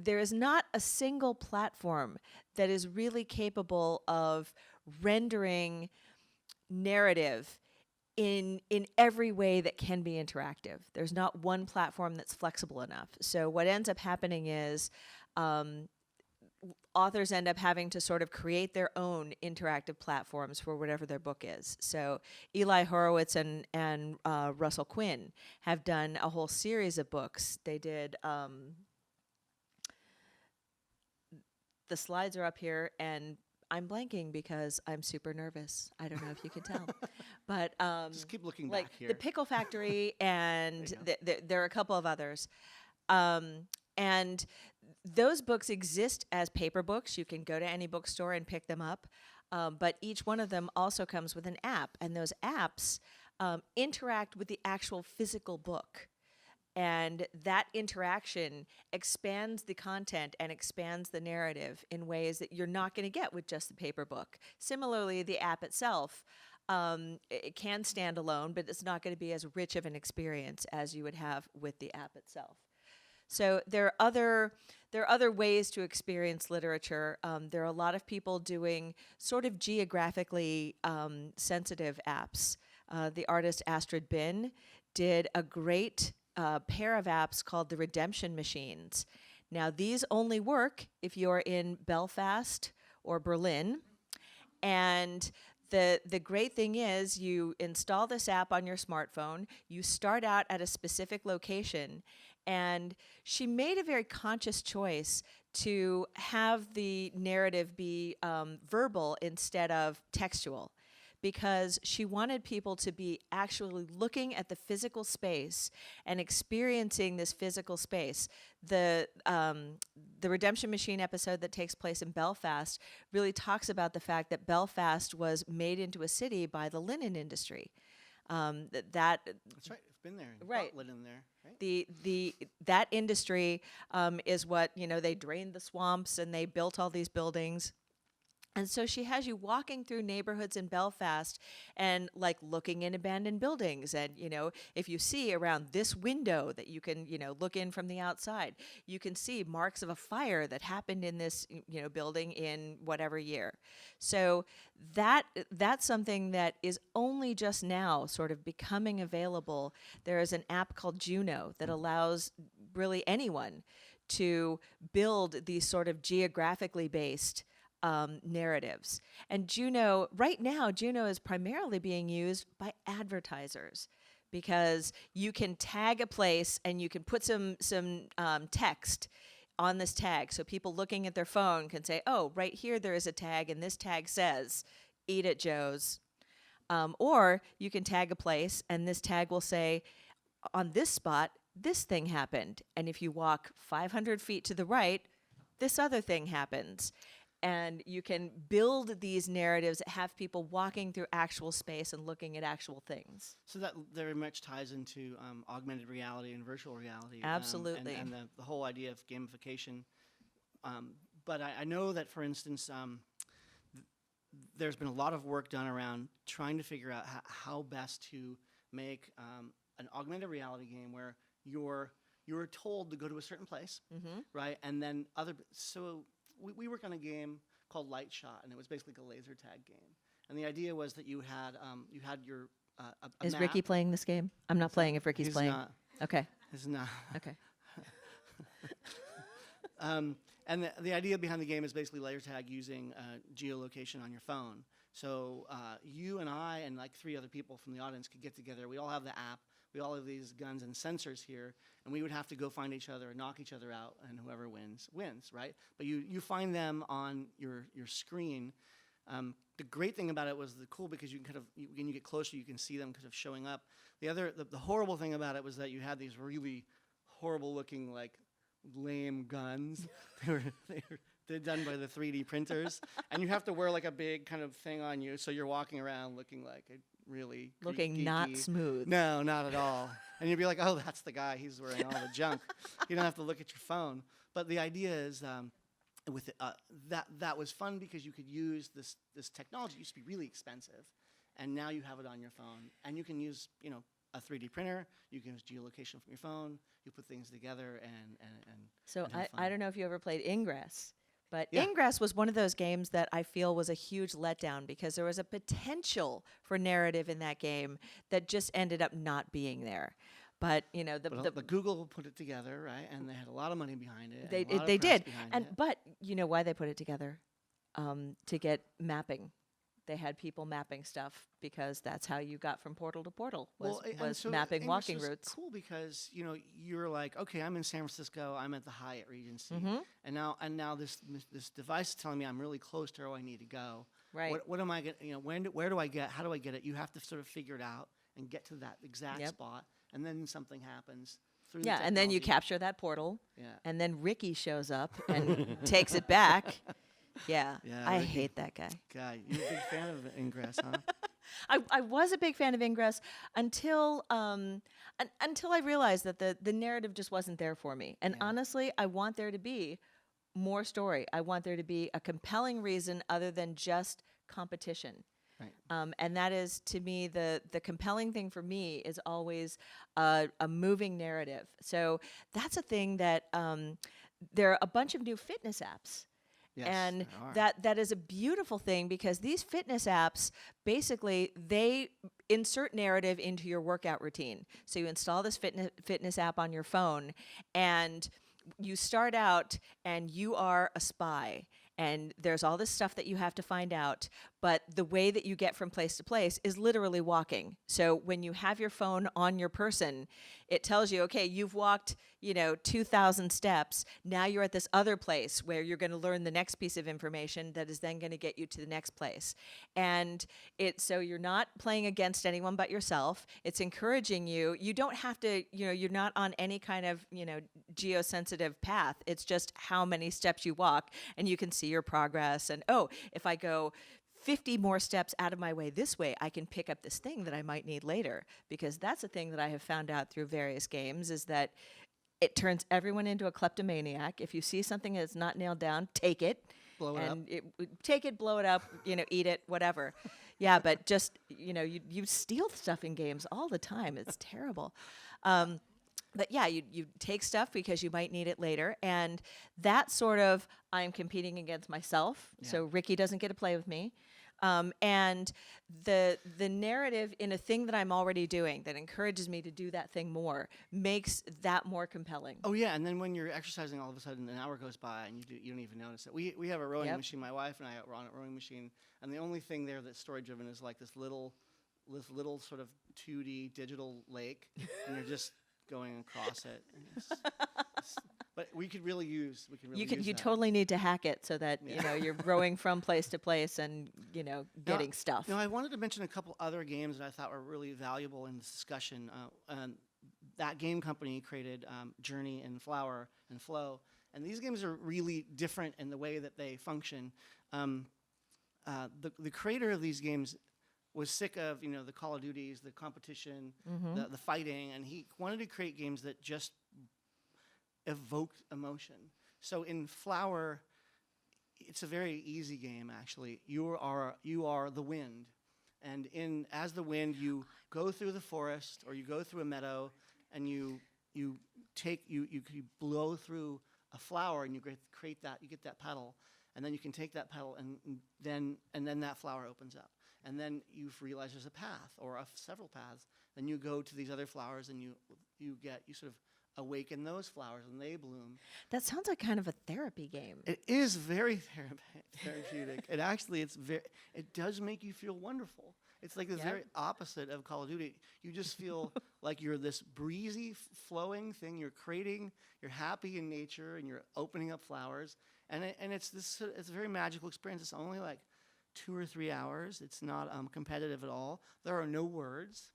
is not a single platform that is really capable of rendering narrative in every way that can be interactive. There's not one platform that's flexible enough. So what ends up happening is authors end up having to sort of create their own interactive platforms for whatever their book is. So Eli Horowitz and Russell Quinn have done a whole series of books. They did, the slides are up here, and I'm blanking because I'm super nervous. I don't know if you can tell. But just keep looking like back here. The Pickle Factory, and there are a couple of others. And those books exist as paper books. You can go to any bookstore and pick them up. But each one of them also comes with an app. And those apps interact with the actual physical book. And that interaction expands the content and expands the narrative in ways that you're not going to get with just the paper book. Similarly, the app itself, it can stand alone, but it's not going to be as rich of an experience as you would have with the app itself. So there are other ways to experience literature. There are a lot of people doing sort of geographically sensitive apps. The artist Astrid Bin did a great pair of apps called the Redemption Machines. Now, these only work if you're in Belfast or Berlin. And the great thing is you install this app on your smartphone, you start out at a specific location, and she made a very conscious choice to have the narrative be verbal instead of textual, because she wanted people to be actually looking at the physical space and experiencing this physical space. The Redemption Machine episode that takes place in Belfast really talks about the fact that Belfast was made into a city by the linen industry. That That's right. It's been there. Right. Linen there. Right. that industry is what, they drained the swamps and they built all these buildings. And so she has you walking through neighborhoods in Belfast and like looking in abandoned buildings. And, if you see around this window that you can, look in from the outside, you can see marks of a fire that happened in this, building in whatever year. So that's something that is only just now sort of becoming available. There is an app called Juno that allows really anyone to build these sort of geographically based narratives. And right now, Juno is primarily being used by advertisers because you can tag a place and you can put some text on this tag. So people looking at their phone can say, oh, right here there is a tag and this tag says, "Eat at Joe's." Or you can tag a place and this tag will say, on this spot, this thing happened. And if you walk 500 feet to the right, this other thing happens. And you can build these narratives that have people walking through actual space and looking at actual things. So that very much ties into augmented reality and virtual reality. Absolutely. And the whole idea of gamification. But I know that, for instance, there's been a lot of work done around trying to figure out how best to make an augmented reality game where you're told to go to a certain place, right? And then we worked on a game called Light Shot, and it was basically a laser tag game. And the idea was that you had your a Is map. Ricky playing this game? I'm not playing if Ricky's He's playing. not. Okay. He's not. Okay. And the idea behind the game is basically laser tag using geolocation on your phone. So you and I and like 3 other people from the audience could get together. We all have the app. We all have these guns and sensors here, and we would have to go find each other and knock each other out, and whoever wins, right? But you find them on your screen. The great thing about it was because you can when you get closer, you can see them kind of showing up. The horrible thing about it was that you had these really horrible looking, like, lame guns. They're done by the 3D printers, and you have to wear like a big kind of thing on you, so you're walking around looking like a really Looking not smooth. No, not at all. And you'd be like, oh, that's the guy. He's wearing all the junk. You don't have to look at your phone. But the idea is that was fun because you could use this technology. It used to be really expensive, and now you have it on your phone, and you can use a 3D printer. You can use geolocation from your phone. You put things together and So and have fun. I don't know if you ever played Ingress. But Yeah. Ingress was one of those games that I feel was a huge letdown because there was a potential for narrative in that game that just ended up not being there. But But Google put it together, right? And they had a lot of money behind it. they and a lot of they press did. behind And it. but you know why they put it together? To get mapping. They had people mapping stuff because that's how you got from portal to portal was so mapping English walking was routes. Cool because you're like, okay, I'm in San Francisco, I'm at the Hyatt Regency, Mm-hmm. and now this device is telling me I'm really close to where I need to go. Right. What am I going? Where do I get? How do I get it? You have to sort of figure it out and get to that exact Yep. spot, and then something happens. Through the Yeah, and then you technology. capture that portal, Yeah. and then Ricky shows up and takes it back. Yeah, Yeah, I Ricky. hate that guy. God, you're a big fan of Ingress, huh? I was a big fan of Ingress until until I realized that the narrative just wasn't there for me. And Yeah. honestly, I want there to be more story. I want there to be a compelling reason other than just competition. Right. And that is, to me, the compelling thing for me is always a moving narrative. So that's a thing that there are a bunch of new fitness apps. Yes, And there are. that is a beautiful thing because these fitness apps, basically, they insert narrative into your workout routine. So you install this fitness app on your phone, and you start out and you are a spy. And there's all this stuff that you have to find out. but the way that you get from place to place is literally walking. So when you have your phone on your person, it tells you, okay, you've walked, 2,000 steps. Now you're at this other place where you're going to learn the next piece of information that is then going to get you to the next place. And so you're not playing against anyone but yourself. It's encouraging you. You don't have to, you're not on any kind of, geosensitive path. It's just how many steps you walk, and you can see your progress. And, if I go 50 more steps out of my way this way, I can pick up this thing that I might need later. Because that's a thing that I have found out through various games, is that it turns everyone into a kleptomaniac. If you see something that's not nailed down, take it. Blow it up. Take it, blow it up, eat it, whatever. Yeah, but just, you steal stuff in games all the time. It's terrible. But yeah, you take stuff because you might need it later. And that sort of, I'm competing against myself. Yeah. So Ricky doesn't get to play with me. And the narrative in a thing that I'm already doing that encourages me to do that thing more makes that more compelling. Oh yeah, and then when you're exercising, all of a sudden an hour goes by and you don't even notice it. We have a rowing Yep. machine. My wife and I are on a rowing machine, and the only thing there that's story driven is like this little sort of 2D digital lake, and you're just going across it. And but we could really use. You that. totally need to hack it so that Yeah. you're rowing from place to place and getting stuff. No, I wanted to mention a couple other games that I thought were really valuable in this discussion. That game company created Journey and Flower and Flow, and these games are really different in the way that they function. The creator of these games was sick of the Call of Duties, the competition, the fighting, and he wanted to create games that just evoked emotion. So in Flower, it's a very easy game actually. You are the wind, and as the wind, you go through the forest or you go through a meadow, and you blow through a flower, and you create that. You get that petal, and then you can take that petal, and then that flower opens up, and then you realize there's a path or several paths. Then you go to these other flowers, and you sort of awaken those flowers, and they bloom. That sounds like kind of a therapy game. It is very therapeutic. It does make you feel wonderful. It's like the very opposite of Call of Duty. You just feel like you're this breezy, flowing thing. You're creating. You're happy in nature, and you're opening up flowers. And it's a very magical experience. It's only like 2 or 3 hours. It's not competitive at all. There are no words.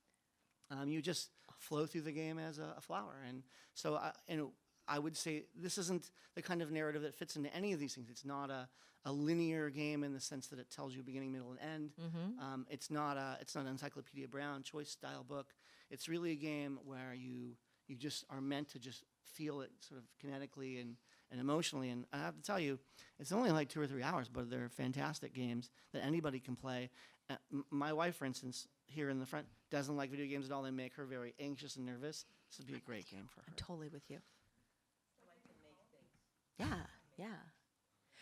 You just flow through the game as a flower. And so I would say this isn't the kind of narrative that fits into any of these things. It's not a linear game in the sense that it tells you beginning, middle, and end. It's not an Encyclopedia Brown choice style book. It's really a game where you just are meant to just feel it sort of kinetically and emotionally. And I have to tell you, it's only like 2 or 3 hours, but they're fantastic games that anybody can play. My wife, for instance, here in the front, doesn't like video games at all. They make her very anxious and nervous. This would be a great game for her. I'm totally with you. Yeah.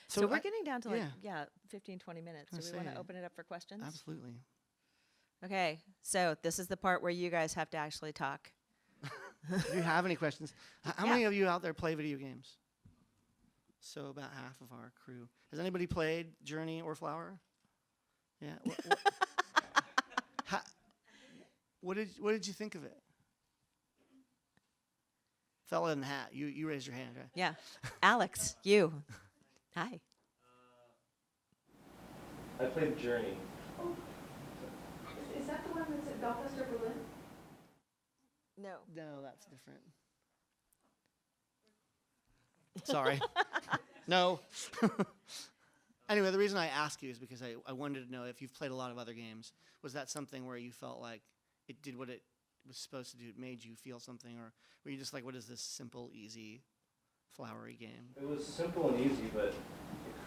So we're getting down to 15, 20 minutes. Do we want to open it up for questions? Absolutely. Okay, so this is the part where you guys have to actually talk. Do you have any questions? How many of you out there play video games? So about half of our crew. Has anybody played Journey or Flower? Yeah. What did you think of it? Fella in the hat. You raised your hand, right? Yeah. Alex, you. Hi. I played Journey. Oh, is that the one that's at Belfast or Berlin? No. No, that's different. Sorry. No. Anyway, the reason I ask you is because I wanted to know if you've played a lot of other games. Was that something where you felt like it did what it was supposed to do? It made you feel something? Or were you just like, what is this simple, easy, flowery game? It was simple and easy, but it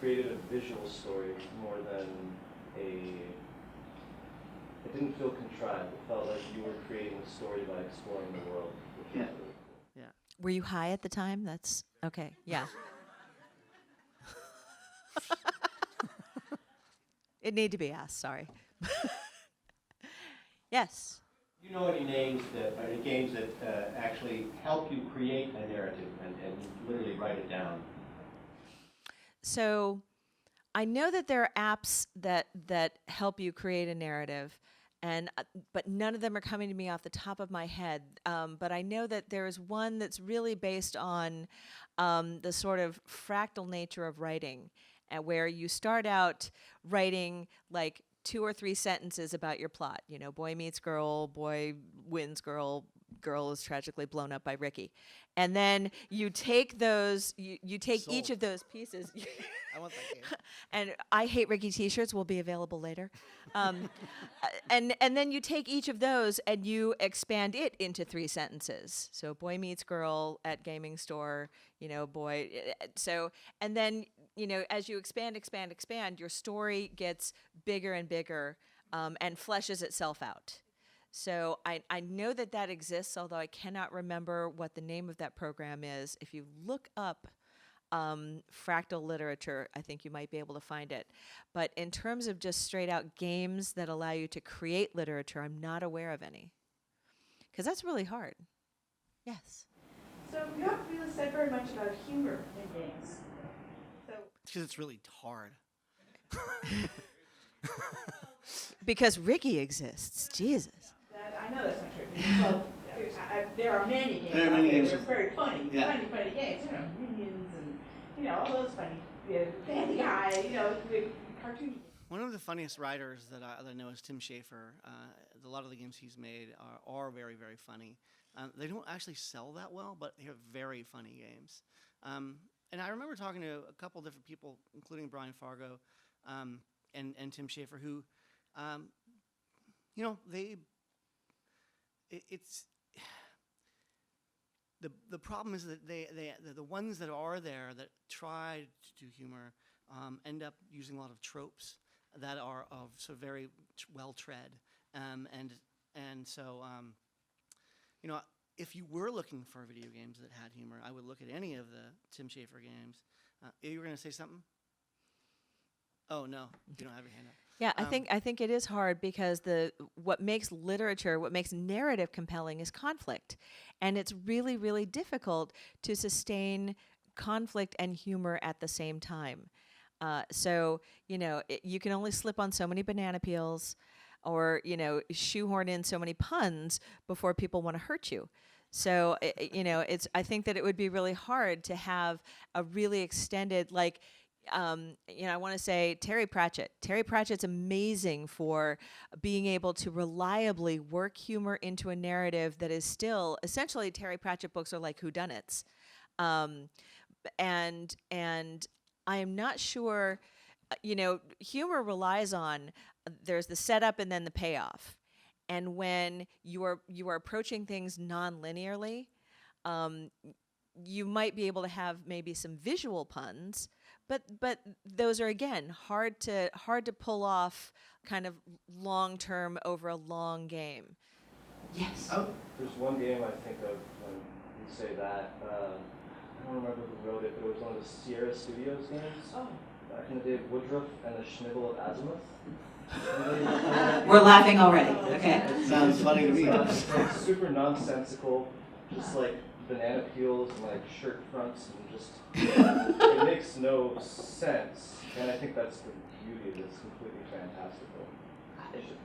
created a visual story more than it didn't feel contrived. It felt like you were creating a story by exploring the world, which was really cool. Yeah. Were you high at the time? That's okay. Yeah. It need to be asked. Sorry. Yes. Do you know any names any games that actually help you create a narrative and literally write it down? So I know that there are apps that help you create a narrative, and but none of them are coming to me off the top of my head. But I know that there is one that's really based on the sort of fractal nature of writing, where you start out writing like 2 or 3 sentences about your plot. You know, boy meets girl, boy wins girl, girl is tragically blown up by Ricky. And then you take those, you take each Sold. of those pieces. I want that game. And I Hate Ricky t-shirts will be available later. And then you take each of those and you expand it into 3 sentences. So boy meets girl at gaming store, you know, boy. So, and then, you know, as you expand, your story gets bigger and bigger and fleshes itself out. So I know that that exists, although I cannot remember what the name of that program is. If you look up fractal literature, I think you might be able to find it. But in terms of just straight out games that allow you to create literature, I'm not aware of any. Because that's really hard. Yes. So you haven't really said very much about humor in games. So Because it's really hard. Because Ricky exists. Jesus. that, I know that's not true. Well, there are many games. There are many out there games. that are very funny, Yeah. funny games. You know, Minions and all those funny, Family Guy. You know, the cartoon. One of the funniest writers that I know is Tim Schafer. A lot of the games he's made are very, very funny. They don't actually sell that well, but they're very funny games. And I remember talking to a couple different people, including Brian Fargo and Tim Schafer, who, you know, it's the problem is that the ones that are there that try to do humor end up using a lot of tropes that are of so very well tread, and so you know, if you were looking for video games that had humor, I would look at any of the Tim Schafer games. You were going to say something? Oh no, you don't have your hand up. Yeah, I think it is hard because what makes literature, what makes narrative compelling is conflict. And it's really, really difficult to sustain conflict and humor at the same time. So, you know, you can only slip on so many banana peels or, you know, shoehorn in so many puns before people want to hurt you. So, you know, I think that it would be really hard to have a really extended, like, you know, I want to say Terry Pratchett. Terry Pratchett's amazing for being able to reliably work humor into a narrative that is still, essentially, Terry Pratchett books are like whodunits. And I am not sure, you know, humor relies on, there's the setup and then the payoff. And when you are approaching things non-linearly, you might be able to have maybe some visual puns, but those are, again, hard to pull off kind of long-term over a long game. Yes. There's one game I think of when you say that. I don't remember who wrote it, but it was one of the Sierra Studios games. Oh. Back in the day, Woodruff and the Schnibble of Azimuth. We're laughing already, okay? Sounds funny to me. It's like super nonsensical, just like banana peels and like shirt fronts and just it makes no sense. And I think that's the beauty of it. It's completely fantastical.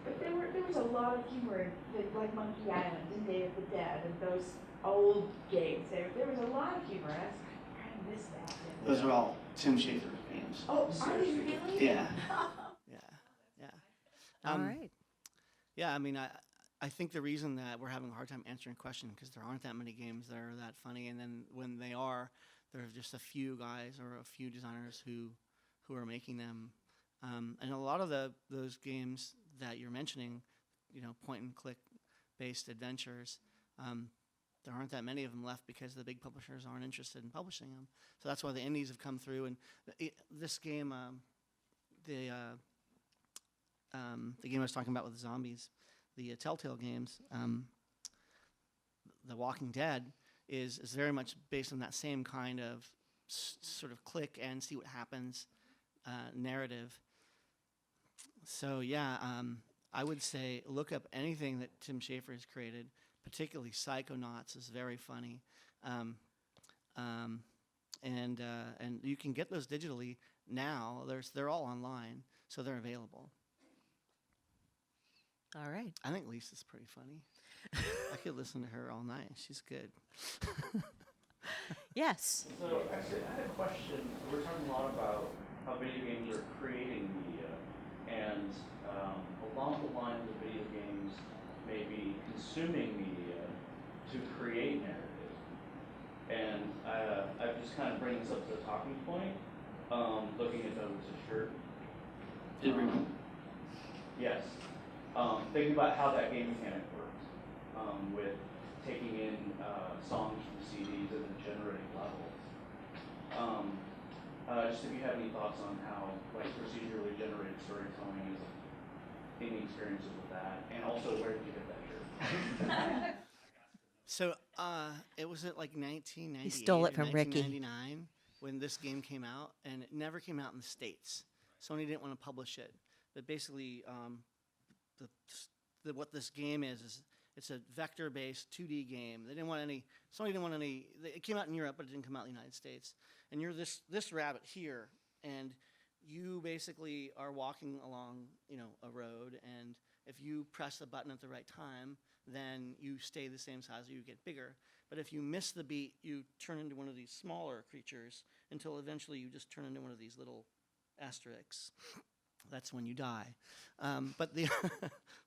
But there was a lot of humor in like Monkey Island and Day of the Dead and those old games. There was a lot of humor. I kind of miss that. Those are all Tim Schafer games. Oh, are they really? Yeah. All right. Yeah, I mean, I think the reason that we're having a hard time answering a question because there aren't that many games that are that funny, and then when they are, there are just a few guys or a few designers who are making them. And a lot of those games that you're mentioning, you know, point and click based adventures, there aren't that many of them left because the big publishers aren't interested in publishing them. So that's why the indies have come through. And this game, the game I was talking about with the zombies, the Telltale games, The Walking Dead, is very much based on that same kind of sort of click and see what happens narrative. So yeah, I would say look up anything that Tim Schafer has created, particularly Psychonauts is very funny. And you can get those digitally. now they're all online, so they're available. All right. I think Lisa's pretty funny. I could listen to her all night. She's good. Yes. So actually, I had a question. We're talking a lot about how video games are creating media, and along the lines of video games maybe consuming media to create narrative. And I just kind of bring this up to a talking point, looking at those shirt. Yes. Thinking about how that game mechanic works, with taking in songs from CDs and then generating levels. Just if you have any thoughts on how like procedurally generated storytelling is, any experiences with that, and also where did you get that shirt? So it was at like 1998 He stole it or from Ricky. 1999 when this game came out, and it never came out in the States. Sony didn't want to publish it, but basically, what this game is it's a vector-based 2D game. They didn't want any. Sony didn't want any. It came out in Europe, but it didn't come out in the United States. And you're this rabbit here, and you basically are walking along, a road, and if you press the button at the right time, then you stay the same size or you get bigger. But if you miss the beat, you turn into one of these smaller creatures until eventually you just turn into one of these little asterisks. That's when you die. But the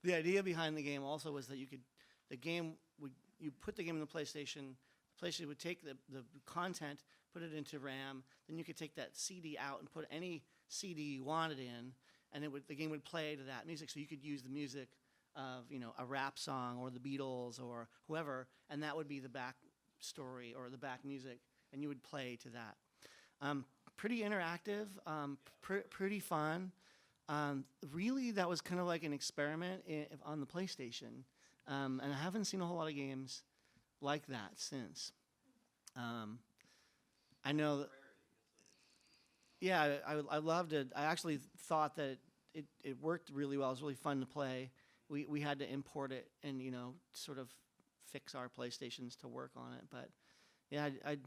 the idea behind the game also was that you put the game in the PlayStation. The PlayStation would take the content, put it into RAM, then you could take that CD out and put any CD you wanted in, and the game would play to that music. So you could use the music of a rap song or the Beatles or whoever, and that would be the back story or the back music, and you would play to that. Pretty interactive, pretty fun. Really, that was kind of like an experiment on the PlayStation, and I haven't seen a whole lot of games like that since. I know that, yeah, I loved it. I actually thought that it worked really well. It was really fun to play. We had to import it and sort of fix our PlayStations to work on it. But yeah, I'd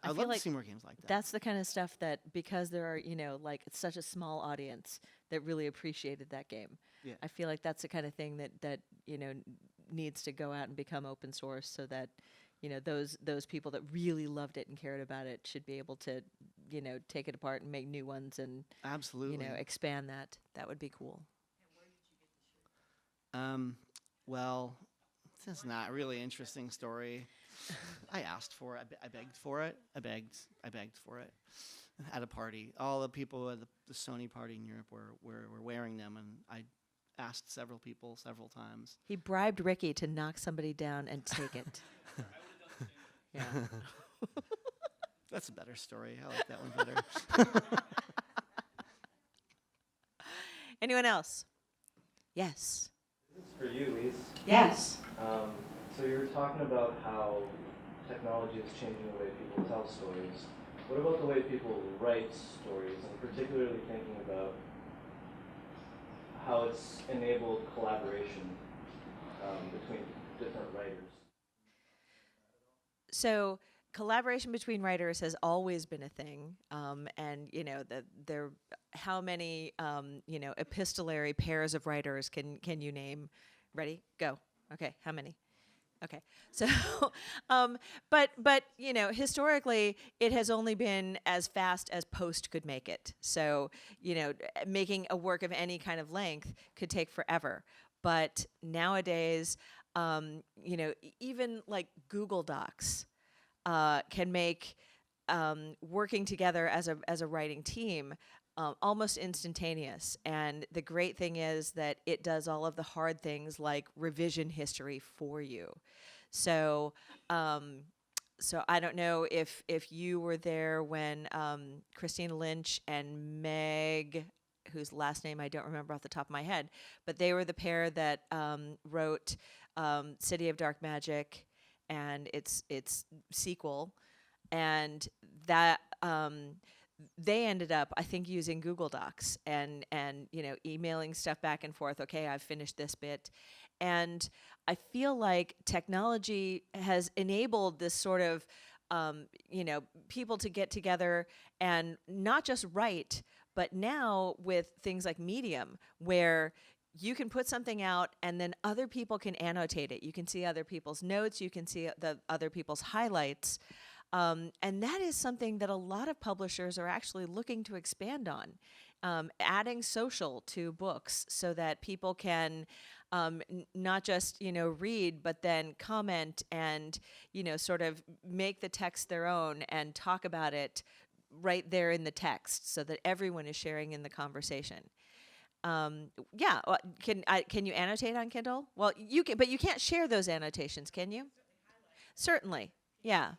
feel love like to see more games like that. That's the kind of stuff that, because there are, like it's such a small audience that really appreciated that game. Yeah. I feel like that's the kind of thing that needs to go out and become open source, so that those people that really loved it and cared about it should be able to take it apart and make new ones and Absolutely. expand that. That would be cool. Well, this is not a really interesting story. I asked for it. I begged for it. I begged for it at a party. All the people at the Sony party in Europe were wearing them, and I asked several people several times. He bribed Ricky to knock somebody down and take it. Yeah. That's a better story. I like that one better. Anyone else? Yes. This is for you, Lise. Yes. So you were talking about how technology is changing the way people tell stories. What about the way people write stories, and particularly thinking about how it's enabled collaboration between different writers? So collaboration between writers has always been a thing, and how many epistolary pairs of writers can you name? Ready? Go. Okay. How many? Okay. So, but historically, it has only been as fast as Post could make it. So, making a work of any kind of length could take forever. But nowadays, even like Google Docs can make working together as a writing team almost instantaneous. And the great thing is that it does all of the hard things like revision history for you. So I don't know if you were there when Christina Lynch and Meg, whose last name I don't remember off the top of my head, but they were the pair that wrote City of Dark Magic and its sequel, and that they ended up, I think, using Google Docs and emailing stuff back and forth. Okay, I've finished this bit. And I feel like technology has enabled this sort of people to get together and not just write, but now with things like Medium, where you can put something out and then other people can annotate it. You can see other people's notes. You can see the other people's highlights. And that is something that a lot of publishers are actually looking to expand on, adding social to books so that people can not just read, but then comment and sort of make the text their own and talk about it right there in the text, so that everyone is sharing in the conversation. Can you annotate on Kindle? Well, you can, but you can't share those annotations, can you? Certainly, yeah.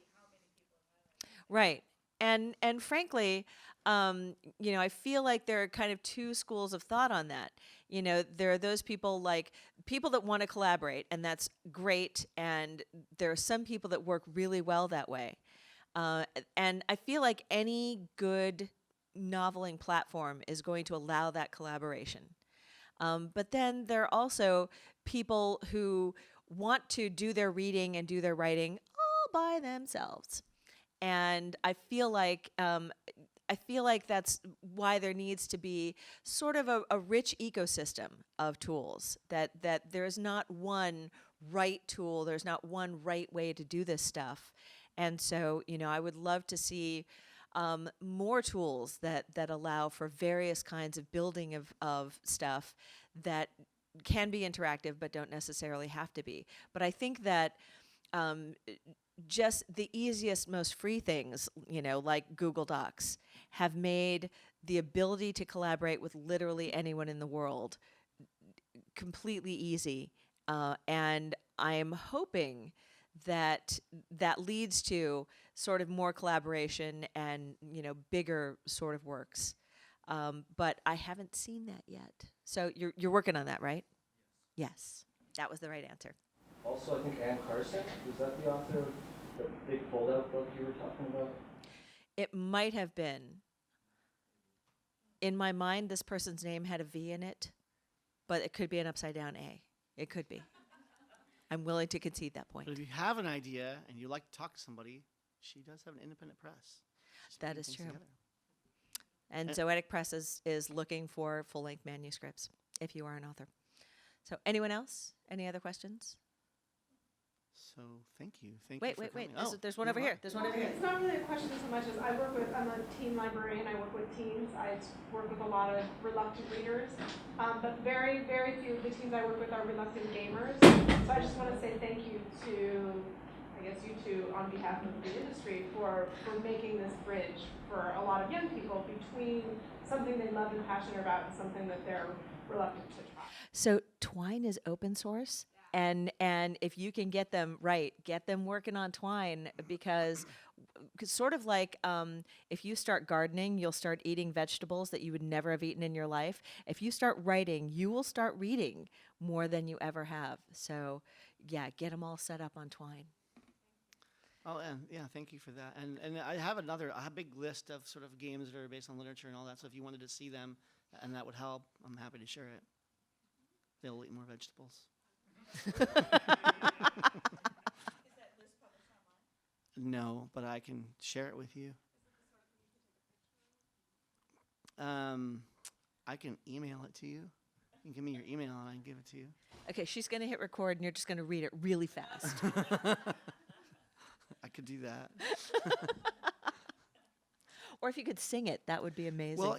Right. And frankly, I feel like there are kind of two schools of thought on that. There are those people that want to collaborate, and that's great. And there are some people that work really well that way. And I feel like any good noveling platform is going to allow that collaboration. But then there are also people who want to do their reading and do their writing all by themselves. And I feel like that's why there needs to be sort of a rich ecosystem of tools, that there's not one right tool, there's not one right way to do this stuff. And so, I would love to see more tools that allow for various kinds of building of stuff that can be interactive but don't necessarily have to be. But I think that just the easiest, most free things, like Google Docs, have made the ability to collaborate with literally anyone in the world completely easy. And I am hoping that leads to sort of more collaboration and, bigger sort of works. But I haven't seen that yet. So you're working on that, right? Yes. That was the right answer. Also, I think Anne Carson, is that the author of the big fold-out book you were talking about? It might have been. In my mind, this person's name had a V in it, but it could be an upside-down A. It could be. I'm willing to concede that point. But if you have an idea and you like to talk to somebody, she does have an independent press. She's That putting is things true. together. And And- Zoetic Press is looking for full-length manuscripts, if you are an author. So anyone else? Any other questions? So thank you. Thank Wait, you for wait, wait. coming. There's one over here. There's one over here. It's not really a question so much as I'm a teen librarian. I work with teens. I work with a lot of reluctant readers, but very, very few of the teens I work with are reluctant gamers. So I just want to say thank you to, I guess, you two on behalf of the industry for making this bridge for a lot of young people between something they love and passionate about and something that they're reluctant to try. So Twine is open source. And if you can get them right, get them working on Twine, because sort of like if you start gardening, you'll start eating vegetables that you would never have eaten in your life. If you start writing, you will start reading more than you ever have. So yeah, get them all set up on Twine. Oh, and yeah, thank you for that. And I have a big list of sort of games that are based on literature and all that. So if you wanted to see them and that would help, I'm happy to share it. They'll eat more vegetables. No, but I can share it with you. I can email it to you. You can give me your email and I can give it to you. Okay, she's going to hit record and you're just going to read it really fast. I could do that. Or if you could sing it, that would be amazing. Well,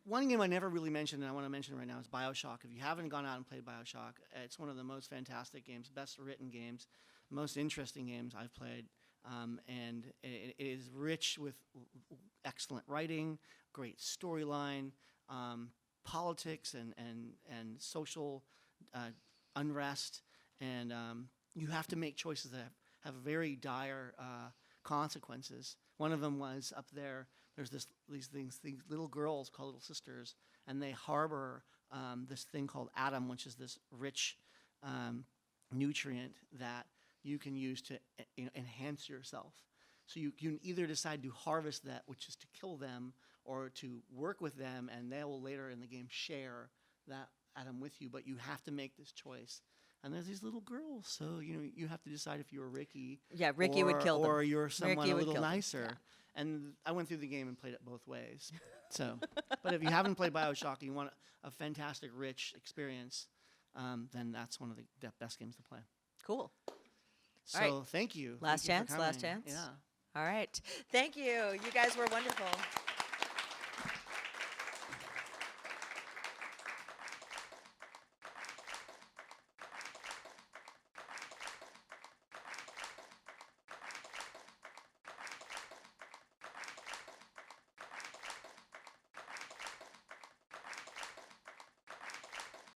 one game I never really mentioned, and I want to mention right now, is BioShock. If you haven't gone out and played BioShock, it's one of the most fantastic games, best written games, most interesting games I've played. And it is rich with excellent writing, great storyline, politics and social unrest. And you have to make choices that have very dire consequences. One of them was up there. There's these little girls called little sisters, and they harbor this thing called Adam, which is this rich nutrient that you can use to enhance yourself. So you can either decide to harvest that, which is to kill them, or to work with them, and they will later in the game share that Adam with you. But you have to make this choice. and there's these little girls. So you have to decide if you're Ricky. Yeah, Ricky would kill them. Or you're someone Ricky a would little kill them, nicer. yeah. And I went through the game and played it both ways. So, but if you haven't played BioShock and you want a fantastic, rich experience, then that's one of the best games to play. Cool. So right. thank you. Last Thank you for chance, last coming. chance. Yeah. All right. Thank you. You guys were wonderful.